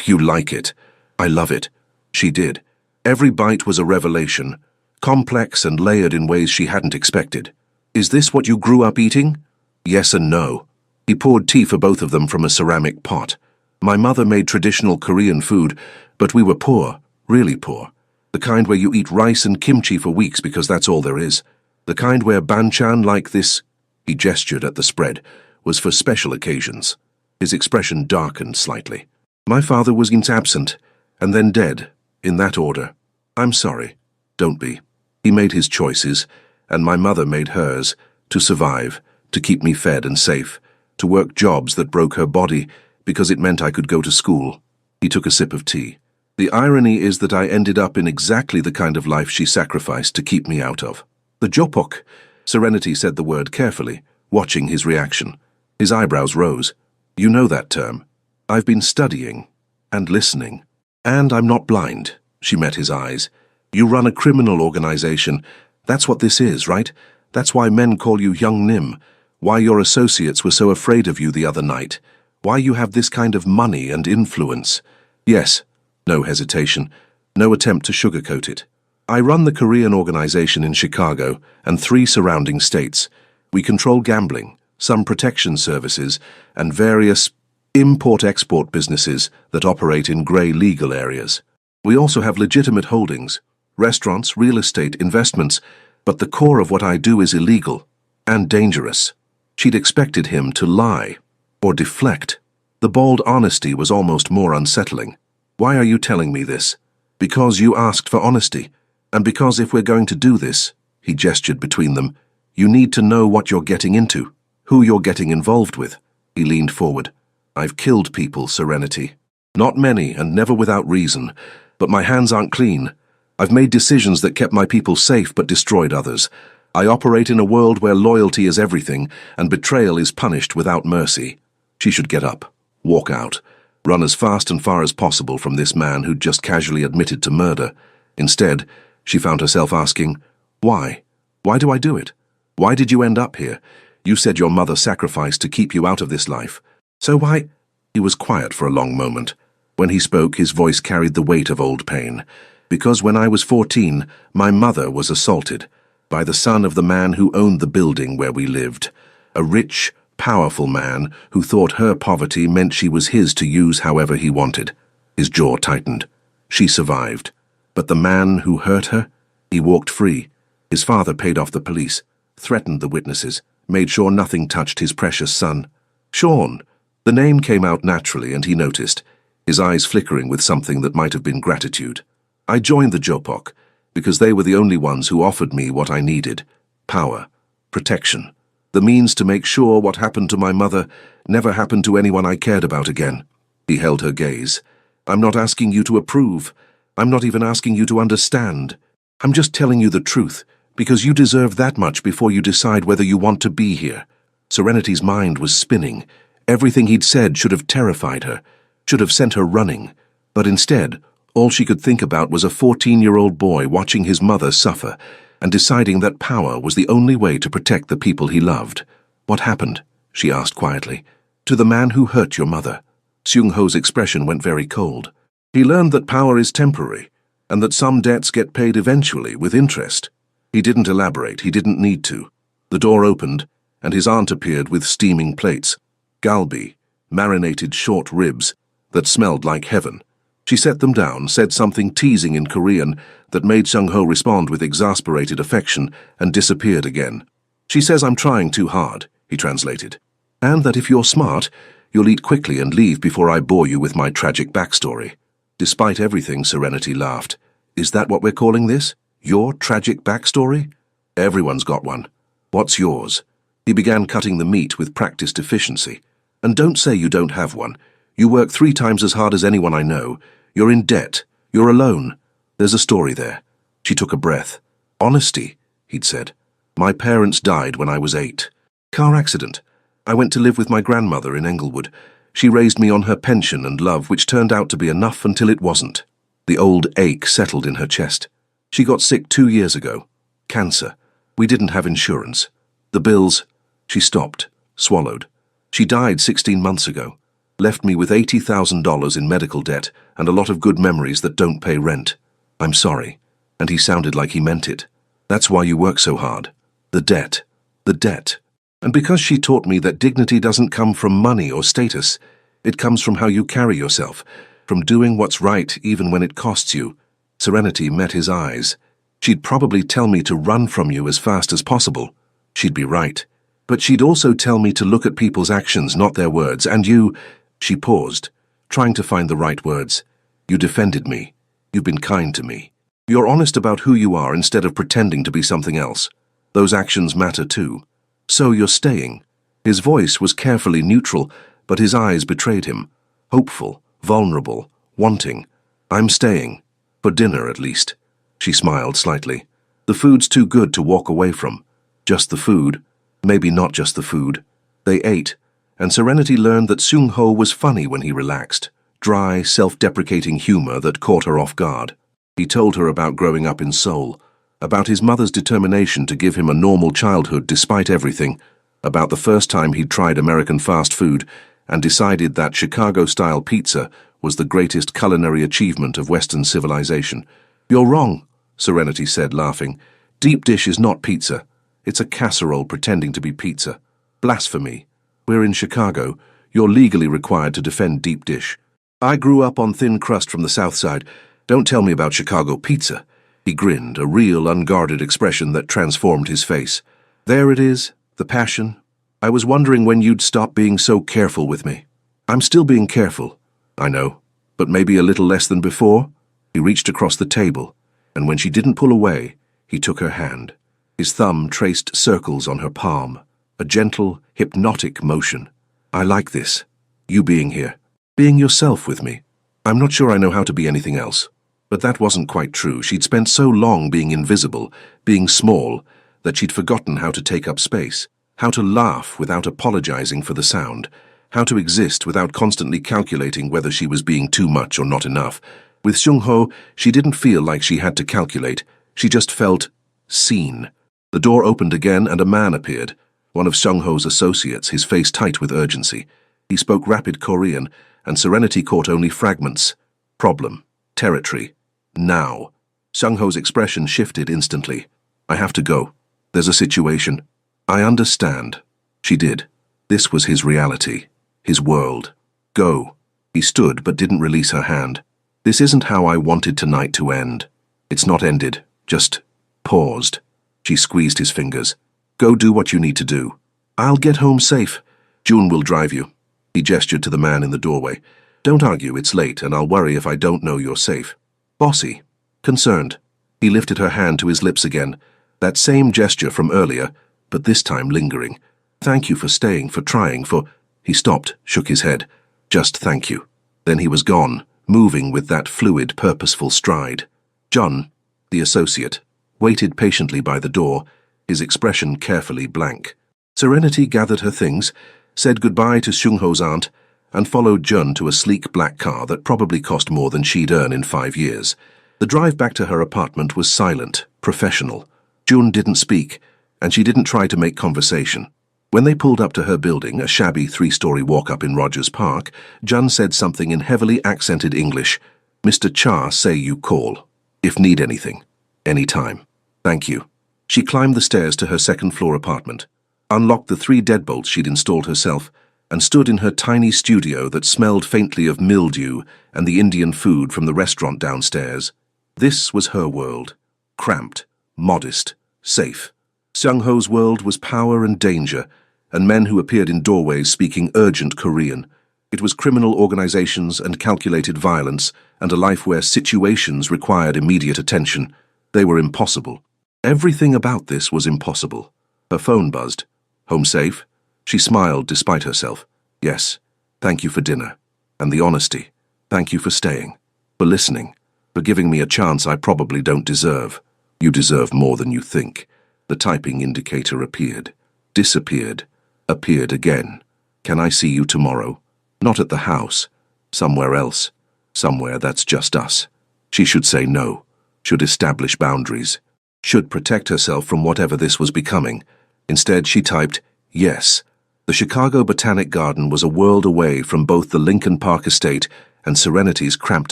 Speaker 1: You like it. I love it. She did. Every bite was a revelation, complex and layered in ways she hadn't expected. Is this what you grew up eating? Yes and no. He poured tea for both of them from a ceramic pot. My mother made traditional Korean food, but we were poor, really poor. The kind where you eat rice and kimchi for weeks because that's all there is. The kind where banchan like this, he gestured at the spread, was for special occasions. His expression darkened slightly. My father was absent, and then dead, in that order. I'm sorry. Don't be. He made his choices, and my mother made hers, to survive, to keep me fed and safe, to work jobs that broke her body because it meant I could go to school. He took a sip of tea. The irony is that I ended up in exactly the kind of life she sacrificed to keep me out of. The jopok, Serenity said the word carefully, watching his reaction. His eyebrows rose. You know that term. I've been studying and listening. And I'm not blind. She met his eyes. You run a criminal organization. That's what this is, right? That's why men call you Young Nim. Why your associates were so afraid of you the other night. Why you have this kind of money and influence. Yes. No hesitation. No attempt to sugarcoat it. I run the Korean organization in Chicago and 3 surrounding states. We control gambling, some protection services, and various import-export businesses that operate in gray legal areas. We also have legitimate holdings, Restaurants, real estate, investments, but the core of what I do is illegal and dangerous. She'd expected him to lie or deflect. The bald honesty was almost more unsettling. Why are you telling me this? Because you asked for honesty, and because if we're going to do this, he gestured between them, you need to know what you're getting into, who you're getting involved with. He leaned forward. I've killed people, Serenity. Not many, and never without reason, but my hands aren't clean. I've made decisions that kept my people safe but destroyed others. I operate in a world where loyalty is everything, and betrayal is punished without mercy. She should get up, walk out, run as fast and far as possible from this man who'd just casually admitted to murder. Instead, she found herself asking, why? Why do I do it? Why did you end up here? You said your mother sacrificed to keep you out of this life. So why? He was quiet for a long moment. When he spoke, his voice carried the weight of old pain. Because when I was 14, my mother was assaulted by the son of the man who owned the building where we lived. A rich, powerful man who thought her poverty meant she was his to use however he wanted. His jaw tightened. She survived. But the man who hurt her, he walked free. His father paid off the police, threatened the witnesses, made sure nothing touched his precious son. Sean. The name came out naturally, and he noticed, his eyes flickering with something that might have been gratitude. I joined the Jopok because they were the only ones who offered me what I needed: power, protection, the means to make sure what happened to my mother never happened to anyone I cared about again. He held her gaze. I'm not asking you to approve. I'm not even asking you to understand. I'm just telling you the truth, because you deserve that much before you decide whether you want to be here. Serenity's mind was spinning. Everything he'd said should have terrified her, should have sent her running. But instead, all she could think about was a 14-year-old boy watching his mother suffer and deciding that power was the only way to protect the people he loved. What happened? She asked quietly. To the man who hurt your mother. Seung-ho's expression went very cold. He learned that power is temporary, and that some debts get paid eventually with interest. He didn't elaborate, he didn't need to. The door opened, and his aunt appeared with steaming plates. Galbi, marinated short ribs, that smelled like heaven. She set them down, said something teasing in Korean that made Seung-ho respond with exasperated affection, and disappeared again. She says I'm trying too hard, he translated. And that if you're smart, you'll eat quickly and leave before I bore you with my tragic backstory. Despite everything, Serenity laughed. Is that what we're calling this? Your tragic backstory? Everyone's got one. What's yours? He began cutting the meat with practiced efficiency. And don't say you don't have one. You work 3 times as hard as anyone I know. You're in debt. You're alone. There's a story there. She took a breath. Honesty, he'd said. My parents died when I was 8. Car accident. I went to live with my grandmother in Englewood. She raised me on her pension and love, which turned out to be enough until it wasn't. The old ache settled in her chest. She got sick 2 years ago. Cancer. We didn't have insurance. The bills. She stopped, swallowed. She died 16 months ago. Left me with $80,000 in medical debt and a lot of good memories that don't pay rent. I'm sorry. And he sounded like he meant it. That's why you work so hard. The debt. The debt. And because she taught me that dignity doesn't come from money or status, it comes from how you carry yourself, from doing what's right even when it costs you. Serenity met his eyes. She'd probably tell me to run from you as fast as possible. She'd be right. But she'd also tell me to look at people's actions, not their words, and you... She paused, trying to find the right words. You defended me. You've been kind to me. You're honest about who you are instead of pretending to be something else. Those actions matter too. So you're staying. His voice was carefully neutral, but his eyes betrayed him. Hopeful, vulnerable, wanting. I'm staying. For dinner, at least. She smiled slightly. The food's too good to walk away from. Just the food. Maybe not just the food. They ate, and Serenity learned that Seung-ho was funny when he relaxed. Dry, self-deprecating humor that caught her off guard. He told her about growing up in Seoul, about his mother's determination to give him a normal childhood despite everything, about the first time he'd tried American fast food and decided that Chicago-style pizza was the greatest culinary achievement of Western civilization. You're wrong, Serenity said, laughing. Deep dish is not pizza. It's a casserole pretending to be pizza. Blasphemy. We're in Chicago. You're legally required to defend deep dish. I grew up on thin crust from the South Side. Don't tell me about Chicago pizza. He grinned, a real unguarded expression that transformed his face. There it is, the passion. I was wondering when you'd stop being so careful with me. I'm still being careful, I know, but maybe a little less than before. He reached across the table, and when she didn't pull away, he took her hand. His thumb traced circles on her palm, a gentle, hypnotic motion. I like this. You being here. Being yourself with me. I'm not sure I know how to be anything else. But that wasn't quite true. She'd spent so long being invisible, being small, that she'd forgotten how to take up space, how to laugh without apologizing for the sound, how to exist without constantly calculating whether she was being too much or not enough. With Seung-ho, she didn't feel like she had to calculate. She just felt seen. The door opened again and a man appeared, one of Seung-ho's associates, his face tight with urgency. He spoke rapid Korean, and Serenity caught only fragments. Problem. Territory. Now. Seung-ho's expression shifted instantly. I have to go. There's a situation. I understand. She did. This was his reality. His world. Go. He stood but didn't release her hand. This isn't how I wanted tonight to end. It's not ended. Just paused. She squeezed his fingers. Go do what you need to do. I'll get home safe. June will drive you. He gestured to the man in the doorway. Don't argue, it's late, and I'll worry if I don't know you're safe. Bossy. Concerned. He lifted her hand to his lips again. That same gesture from earlier, but this time lingering. Thank you for staying, for trying, for... He stopped, shook his head. Just thank you. Then he was gone, moving with that fluid, purposeful stride. John, the associate, waited patiently by the door, his expression carefully blank. Serenity gathered her things, said goodbye to Seung-ho's aunt, and followed Jun to a sleek black car that probably cost more than she'd earn in 5 years. The drive back to her apartment was silent, professional. Jun didn't speak, and she didn't try to make conversation. When they pulled up to her building, a shabby 3-story walk-up in Rogers Park, Jun said something in heavily accented English. Mr. Cha say you call. If need anything. Anytime. Thank you. She climbed the stairs to her second-floor apartment, unlocked the 3 deadbolts she'd installed herself, and stood in her tiny studio that smelled faintly of mildew and the Indian food from the restaurant downstairs. This was her world. Cramped, modest, safe. Seung-ho's world was power and danger, and men who appeared in doorways speaking urgent Korean. It was criminal organizations and calculated violence, and a life where situations required immediate attention. They were impossible. Everything about this was impossible. Her phone buzzed. Home safe? She smiled despite herself. Yes. Thank you for dinner. And the honesty. Thank you for staying. For listening. For giving me a chance I probably don't deserve. You deserve more than you think. The typing indicator appeared. Disappeared. Appeared again. Can I see you tomorrow? Not at the house. Somewhere else. Somewhere that's just us. She should say no. Should establish boundaries. Should protect herself from whatever this was becoming. Instead, she typed, yes. The Chicago Botanic Garden was a world away from both the Lincoln Park estate and Serenity's cramped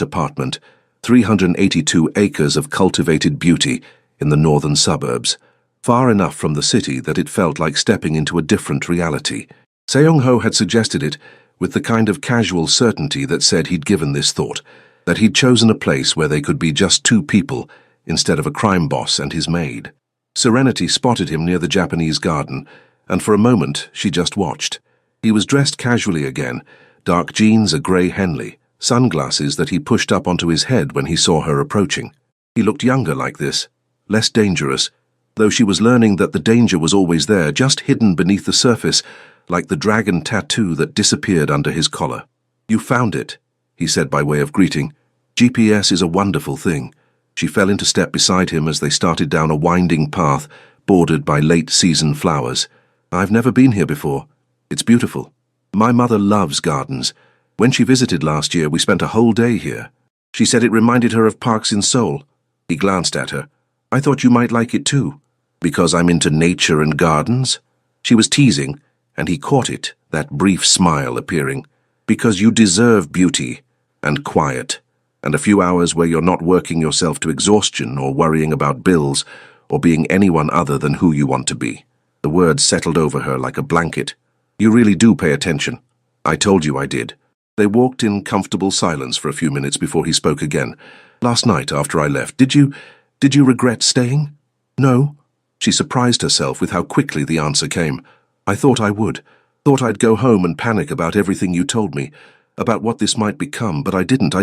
Speaker 1: apartment, 382 acres of cultivated beauty in the northern suburbs, far enough from the city that it felt like stepping into a different reality. Seung-ho had suggested it with the kind of casual certainty that said he'd given this thought, that he'd chosen a place where they could be just 2 people instead of a crime boss and his maid. Serenity spotted him near the Japanese garden, and for a moment she just watched. He was dressed casually again, dark jeans, a grey Henley, sunglasses that he pushed up onto his head when he saw her approaching. He looked younger like this, less dangerous, though she was learning that the danger was always there, just hidden beneath the surface, like the dragon tattoo that disappeared under his collar. You found it, he said by way of greeting. GPS is a wonderful thing. She fell into step beside him as they started down a winding path bordered by late-season flowers. I've never been here before. It's beautiful. My mother loves gardens. When she visited last year, we spent a whole day here. She said it reminded her of parks in Seoul. He glanced at her. I thought you might like it too. Because I'm into nature and gardens? She was teasing, and he caught it, that brief smile appearing. Because you deserve beauty, and quiet, and a few hours where you're not working yourself to exhaustion or worrying about bills or being anyone other than who you want to be. The words settled over her like a blanket. You really do pay attention. I told you I did. They walked in comfortable silence for a few minutes before he spoke again. Last night, after I left, did you... Did you regret staying? No. She surprised herself with how quickly the answer came. I thought I would. Thought I'd go home and panic about everything you told me, about what this might become, but I didn't.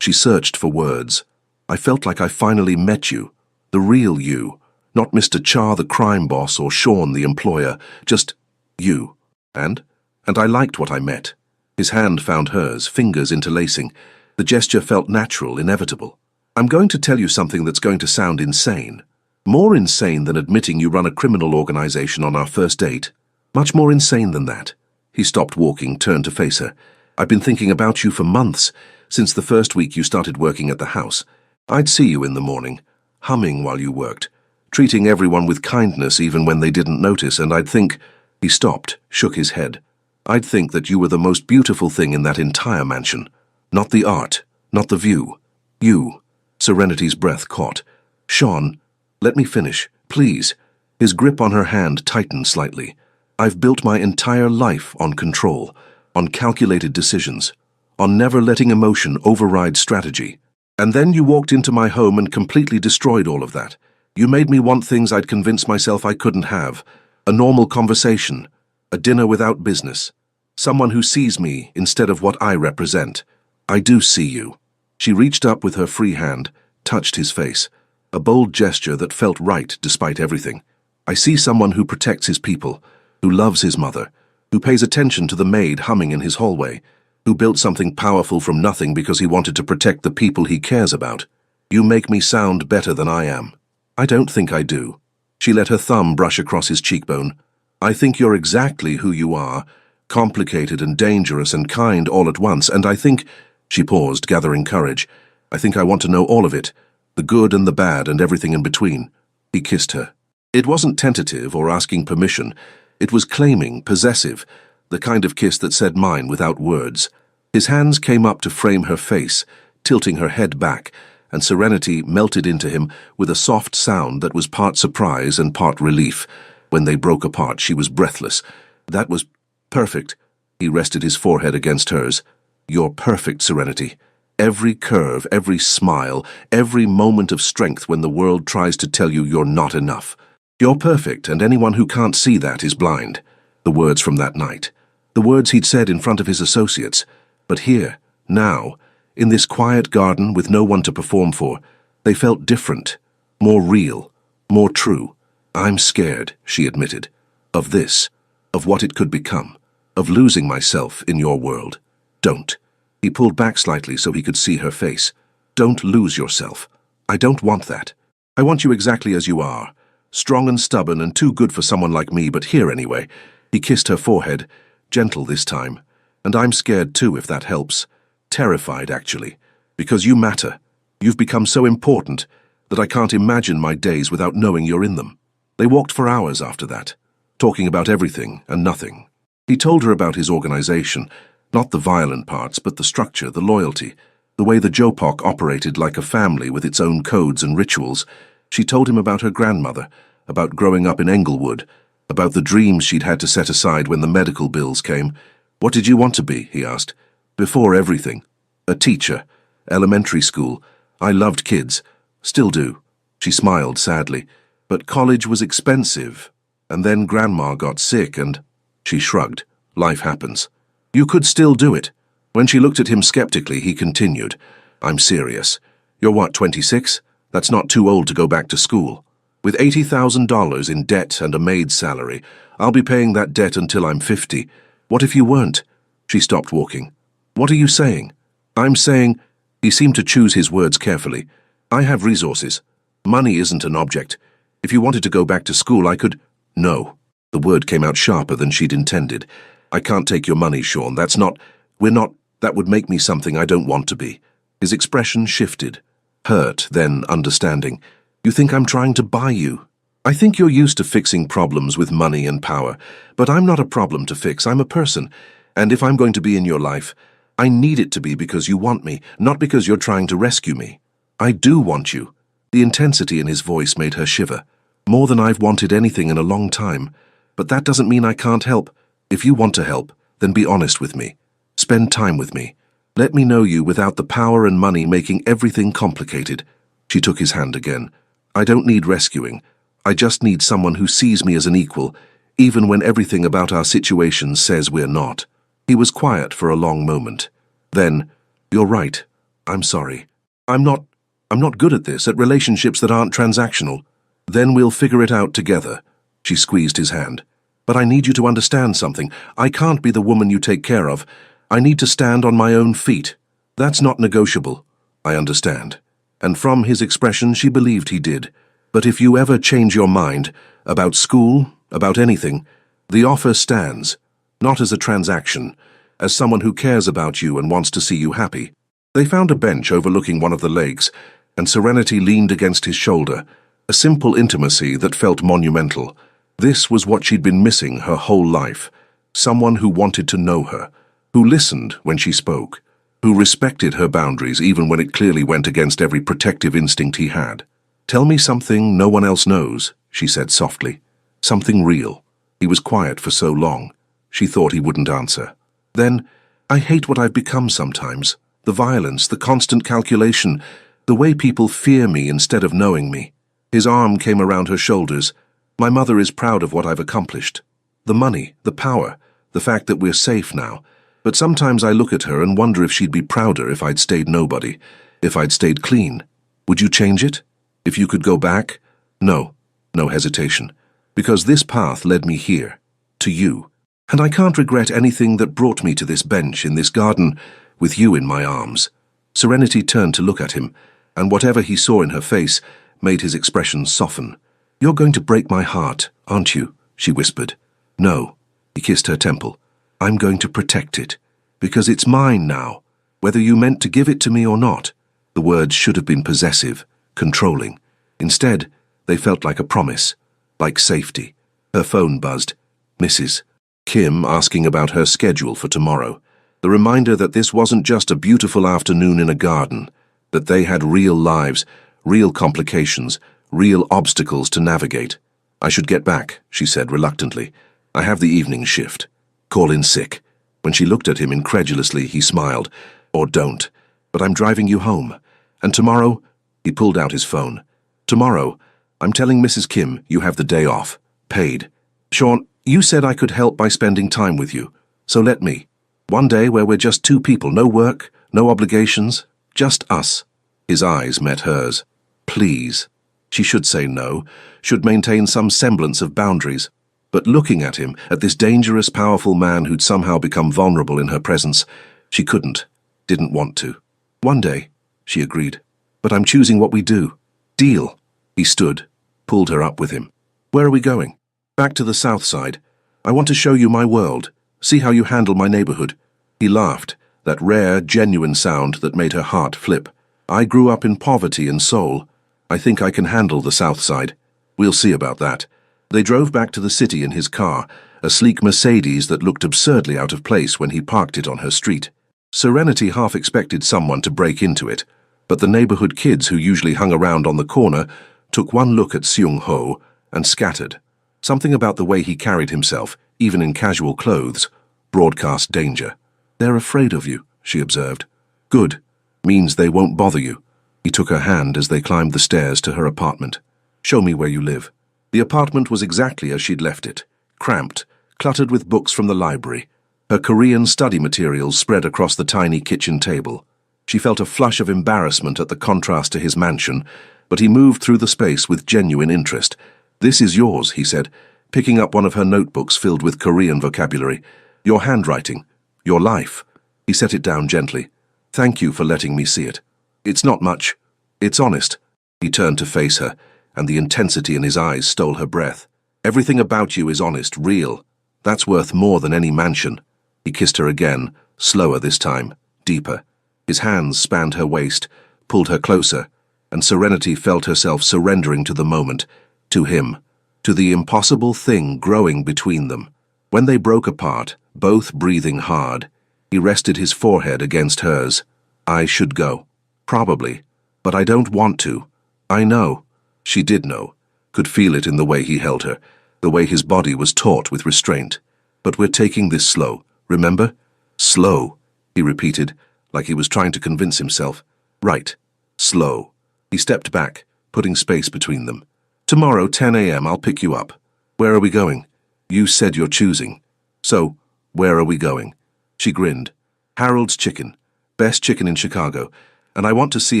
Speaker 1: She searched for words. I felt like I finally met you. The real you. Not Mr. Cha, the crime boss, or Sean, the employer. Just you. And I liked what I met. His hand found hers, fingers interlacing. The gesture felt natural, inevitable. I'm going to tell you something that's going to sound insane. More insane than admitting you run a criminal organization on our first date. Much more insane than that. He stopped walking, turned to face her. I've been thinking about you for months, since the first week you started working at the house. I'd see you in the morning, humming while you worked, treating everyone with kindness even when they didn't notice, and I'd think... He stopped, shook his head. I'd think that you were the most beautiful thing in that entire mansion. Not the art, not the view. You. Serenity's breath caught. Sean, let me finish, please. His grip on her hand tightened slightly. I've built my entire life on control, on calculated decisions, on never letting emotion override strategy. And then you walked into my home and completely destroyed all of that. You made me want things I'd convinced myself I couldn't have. A normal conversation, a dinner without business. Someone who sees me instead of what I represent. I do see you. She reached up with her free hand, touched his face. A bold gesture that felt right despite everything. I see someone who protects his people, who loves his mother, who pays attention to the maid humming in his hallway, who built something powerful from nothing because he wanted to protect the people he cares about. You make me sound better than I am. I don't think I do. She let her thumb brush across his cheekbone. I think you're exactly who you are, complicated and dangerous and kind all at once, and I think... She paused, gathering courage. I think I want to know all of it, the good and the bad and everything in between. He kissed her. It wasn't tentative or asking permission. It was claiming, possessive, the kind of kiss that said mine without words. His hands came up to frame her face, tilting her head back, and Serenity melted into him with a soft sound that was part surprise and part relief. When they broke apart, she was breathless. That was perfect. He rested his forehead against hers. You're perfect, Serenity. Every curve, every smile, every moment of strength when the world tries to tell you you're not enough. You're perfect, and anyone who can't see that is blind. The words from that night. The words he'd said in front of his associates. But here, now, in this quiet garden with no one to perform for, they felt different, more real, more true. I'm scared, she admitted, of this, of what it could become, of losing myself in your world. Don't. He pulled back slightly so he could see her face. Don't lose yourself. I don't want that. I want you exactly as you are, strong and stubborn and too good for someone like me, but here anyway. He kissed her forehead, gentle this time. And I'm scared too, if that helps. Terrified, actually, because you matter. You've become so important that I can't imagine my days without knowing you're in them. They walked for hours after that, talking about everything and nothing. He told her about his organization, not the violent parts, but the structure, the loyalty, the way the Jopok operated like a family with its own codes and rituals. She told him about her grandmother, about growing up in Englewood, about the dreams she'd had to set aside when the medical bills came. What did you want to be? He asked. Before everything. A teacher. Elementary school. I loved kids. Still do. She smiled sadly. But college was expensive. And then Grandma got sick and... She shrugged. Life happens. You could still do it. When she looked at him skeptically, he continued. I'm serious. You're what, 26? That's not too old to go back to school. With $80,000 in debt and a maid's salary, I'll be paying that debt until I'm 50. What if you weren't? She stopped walking. What are you saying? I'm saying... He seemed to choose his words carefully. I have resources. Money isn't an object. If you wanted to go back to school, I could... No. The word came out sharper than she'd intended. I can't take your money, Sean. That's not... We're not... That would make me something I don't want to be. His expression shifted. Hurt, then understanding. You think I'm trying to buy you? I think you're used to fixing problems with money and power, but I'm not a problem to fix. I'm a person. And if I'm going to be in your life, I need it to be because you want me, not because you're trying to rescue me. I do want you. The intensity in his voice made her shiver. More than I've wanted anything in a long time. But that doesn't mean I can't help. If you want to help, then be honest with me. Spend time with me. Let me know you without the power and money making everything complicated. She took his hand again. I don't need rescuing. I just need someone who sees me as an equal, even when everything about our situation says we're not. He was quiet for a long moment. Then, you're right. I'm sorry. I'm not good at this, at relationships that aren't transactional. Then we'll figure it out together. She squeezed his hand. But I need you to understand something. I can't be the woman you take care of. I need to stand on my own feet. That's not negotiable. I understand. And from his expression, she believed he did. But if you ever change your mind, about school, about anything, the offer stands. Not as a transaction, as someone who cares about you and wants to see you happy. They found a bench overlooking one of the lakes, and Serenity leaned against his shoulder, a simple intimacy that felt monumental. This was what she'd been missing her whole life. Someone who wanted to know her, who listened when she spoke, who respected her boundaries even when it clearly went against every protective instinct he had. Tell me something no one else knows, she said softly. Something real. He was quiet for so long. She thought he wouldn't answer. Then, I hate what I've become sometimes. The violence, the constant calculation, the way people fear me instead of knowing me. His arm came around her shoulders. My mother is proud of what I've accomplished. The money, the power, the fact that we're safe now. But sometimes I look at her and wonder if she'd be prouder if I'd stayed nobody, if I'd stayed clean. Would you change it? If you could go back? No, no hesitation. Because this path led me here, to you. And I can't regret anything that brought me to this bench in this garden with you in my arms. Serenity turned to look at him, and whatever he saw in her face made his expression soften. You're going to break my heart, aren't you? She whispered. No. He kissed her temple. I'm going to protect it, because it's mine now, whether you meant to give it to me or not. The words should have been possessive, controlling. Instead, they felt like a promise, like safety. Her phone buzzed. Mrs. Kim asking about her schedule for tomorrow. The reminder that this wasn't just a beautiful afternoon in a garden, that they had real lives, real complications, real obstacles to navigate. I should get back, she said reluctantly. I have the evening shift. Call in sick. When she looked at him incredulously, he smiled. Or don't. But I'm driving you home. And tomorrow, he pulled out his phone. Tomorrow, I'm telling Mrs. Kim you have the day off. Paid. Sean, you said I could help by spending time with you. So let me. One day where we're just two people, no work, no obligations, just us. His eyes met hers. Please. She should say no, should maintain some semblance of boundaries. But looking at him, at this dangerous, powerful man who'd somehow become vulnerable in her presence, she couldn't, didn't want to. One day, she agreed. But I'm choosing what we do. Deal. He stood, pulled her up with him. Where are we going? Back to the south side. I want to show you my world. See how you handle my neighborhood. He laughed, that rare, genuine sound that made her heart flip. I grew up in poverty and soul. I think I can handle the south side. We'll see about that. They drove back to the city in his car, a sleek Mercedes that looked absurdly out of place when he parked it on her street. Serenity half expected someone to break into it, but the neighborhood kids who usually hung around on the corner took one look at Seung-ho and scattered. Something about the way he carried himself, even in casual clothes, broadcast danger. They're afraid of you, she observed. Good. Means they won't bother you. He took her hand as they climbed the stairs to her apartment. Show me where you live. The apartment was exactly as she'd left it, cramped, cluttered with books from the library. Her Korean study materials spread across the tiny kitchen table. She felt a flush of embarrassment at the contrast to his mansion, but he moved through the space with genuine interest. This is yours, he said, picking up one of her notebooks filled with Korean vocabulary. Your handwriting. Your life. He set it down gently. Thank you for letting me see it. It's not much. It's honest. He turned to face her, and the intensity in his eyes stole her breath. Everything about you is honest, real. That's worth more than any mansion. He kissed her again, slower this time, deeper. His hands spanned her waist, pulled her closer, and Serenity felt herself surrendering to the moment, to him, to the impossible thing growing between them. When they broke apart, both breathing hard, he rested his forehead against hers. I should go. Probably. But I don't want to. I know. She did know, could feel it in the way he held her, the way his body was taut with restraint. But we're taking this slow, remember? Slow, he repeated, like he was trying to convince himself. Right. Slow. He stepped back, putting space between them. Tomorrow, 10 a.m., I'll pick you up. Where are we going? You said you're choosing. So, where are we going? She grinned. Harold's Chicken. Best chicken in Chicago. And I want to see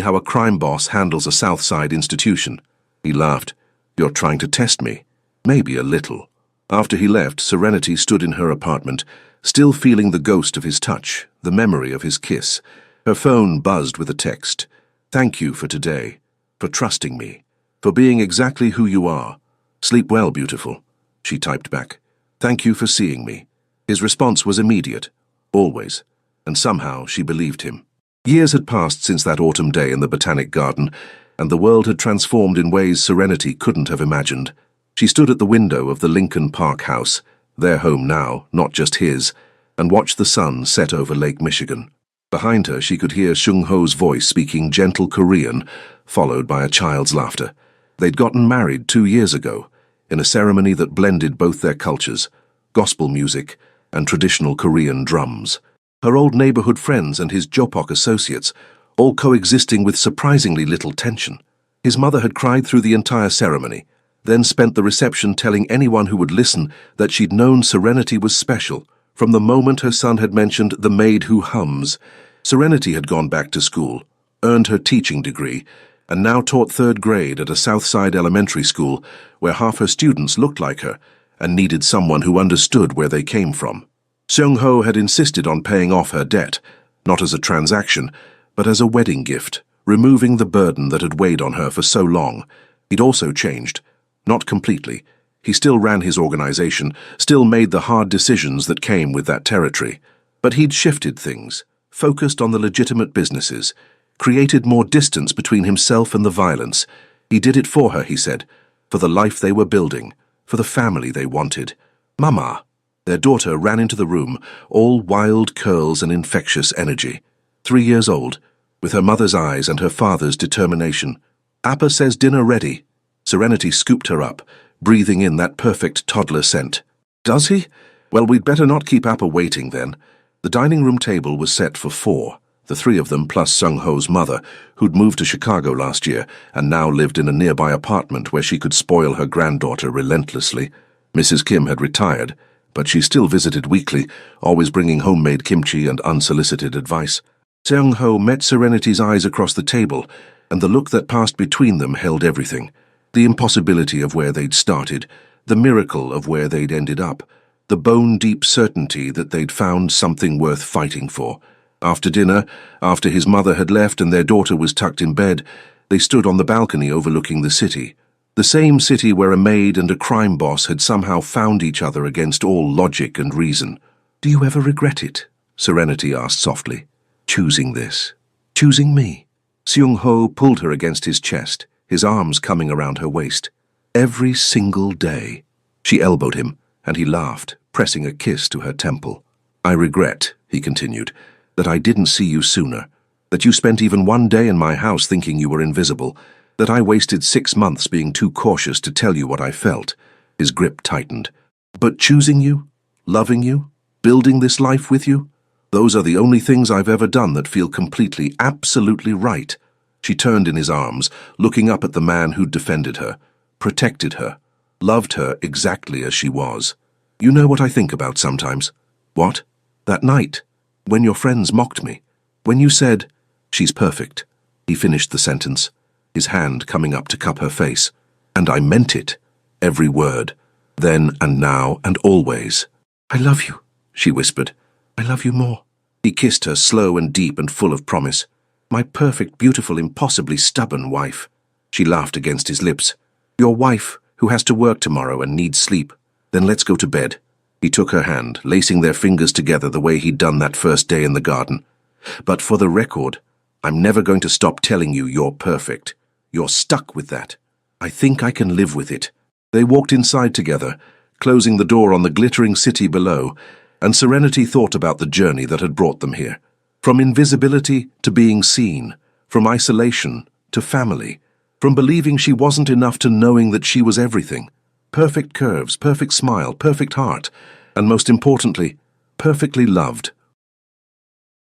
Speaker 1: how a crime boss handles a South Side institution. He laughed. You're trying to test me. Maybe a little. After he left, Serenity stood in her apartment, still feeling the ghost of his touch, the memory of his kiss. Her phone buzzed with a text. Thank you for today, for trusting me, for being exactly who you are. Sleep well, beautiful, she typed back. Thank you for seeing me. His response was immediate, always, and somehow she believed him. Years had passed since that autumn day in the Botanic Garden, and the world had transformed in ways Serenity couldn't have imagined. She stood at the window of the Lincoln Park house, their home now, not just his, and watched the sun set over Lake Michigan. Behind her, she could hear Seung-ho's voice speaking gentle Korean, followed by a child's laughter. They'd gotten married 2 years ago, in a ceremony that blended both their cultures, gospel music and traditional Korean drums. Her old neighborhood friends and his Jopok associates, all coexisting with surprisingly little tension. His mother had cried through the entire ceremony, then spent the reception telling anyone who would listen that she'd known Serenity was special from the moment her son had mentioned the maid who hums. Serenity had gone back to school, earned her teaching degree, and now taught 3rd grade at a Southside elementary school where half her students looked like her and needed someone who understood where they came from. Seung-ho had insisted on paying off her debt, not as a transaction, but as a wedding gift, removing the burden that had weighed on her for so long. He'd also changed. Not completely. He still ran his organization, still made the hard decisions that came with that territory. But he'd shifted things, focused on the legitimate businesses, created more distance between himself and the violence. He did it for her, he said, for the life they were building, for the family they wanted. Mama. Their daughter ran into the room, all wild curls and infectious energy. 3 years old, with her mother's eyes and her father's determination. Appa says dinner ready. Serenity scooped her up, breathing in that perfect toddler scent. Does he? Well, we'd better not keep Appa waiting then. The dining room table was set for 4, the 3 of them plus Seung-ho's mother, who'd moved to Chicago last year and now lived in a nearby apartment where she could spoil her granddaughter relentlessly. Mrs. Kim had retired, but she still visited weekly, always bringing homemade kimchi and unsolicited advice. Seung-ho met Serenity's eyes across the table, and the look that passed between them held everything. The impossibility of where they'd started, the miracle of where they'd ended up, the bone-deep certainty that they'd found something worth fighting for. After dinner, after his mother had left and their daughter was tucked in bed, they stood on the balcony overlooking the city. The same city where a maid and a crime boss had somehow found each other against all logic and reason. Do you ever regret it? Serenity asked softly. Choosing this. Choosing me. Seung-ho pulled her against his chest, his arms coming around her waist. Every single day. She elbowed him, and he laughed, pressing a kiss to her temple. I regret, he continued, that I didn't see you sooner, that you spent even 1 day in my house thinking you were invisible, that I wasted 6 months being too cautious to tell you what I felt. His grip tightened. But choosing you, loving you, building this life with you, those are the only things I've ever done that feel completely, absolutely right. She turned in his arms, looking up at the man who'd defended her, protected her, loved her exactly as she was. You know what I think about sometimes? What? That night, when your friends mocked me, when you said, she's perfect. He finished the sentence, his hand coming up to cup her face. And I meant it, every word, then and now and always. I love you, she whispered. I love you more. He kissed her, slow and deep and full of promise. My perfect, beautiful, impossibly stubborn wife. She laughed against his lips. Your wife, who has to work tomorrow and needs sleep. Then let's go to bed. He took her hand, lacing their fingers together the way he'd done that first day in the garden. But for the record, I'm never going to stop telling you you're perfect. You're stuck with that. I think I can live with it. They walked inside together, closing the door on the glittering city below, and Serenity thought about the journey that had brought them here. From invisibility to being seen, from isolation to family, from believing she wasn't enough to knowing that she was everything. Perfect curves, perfect smile, perfect heart, and most importantly, perfectly loved.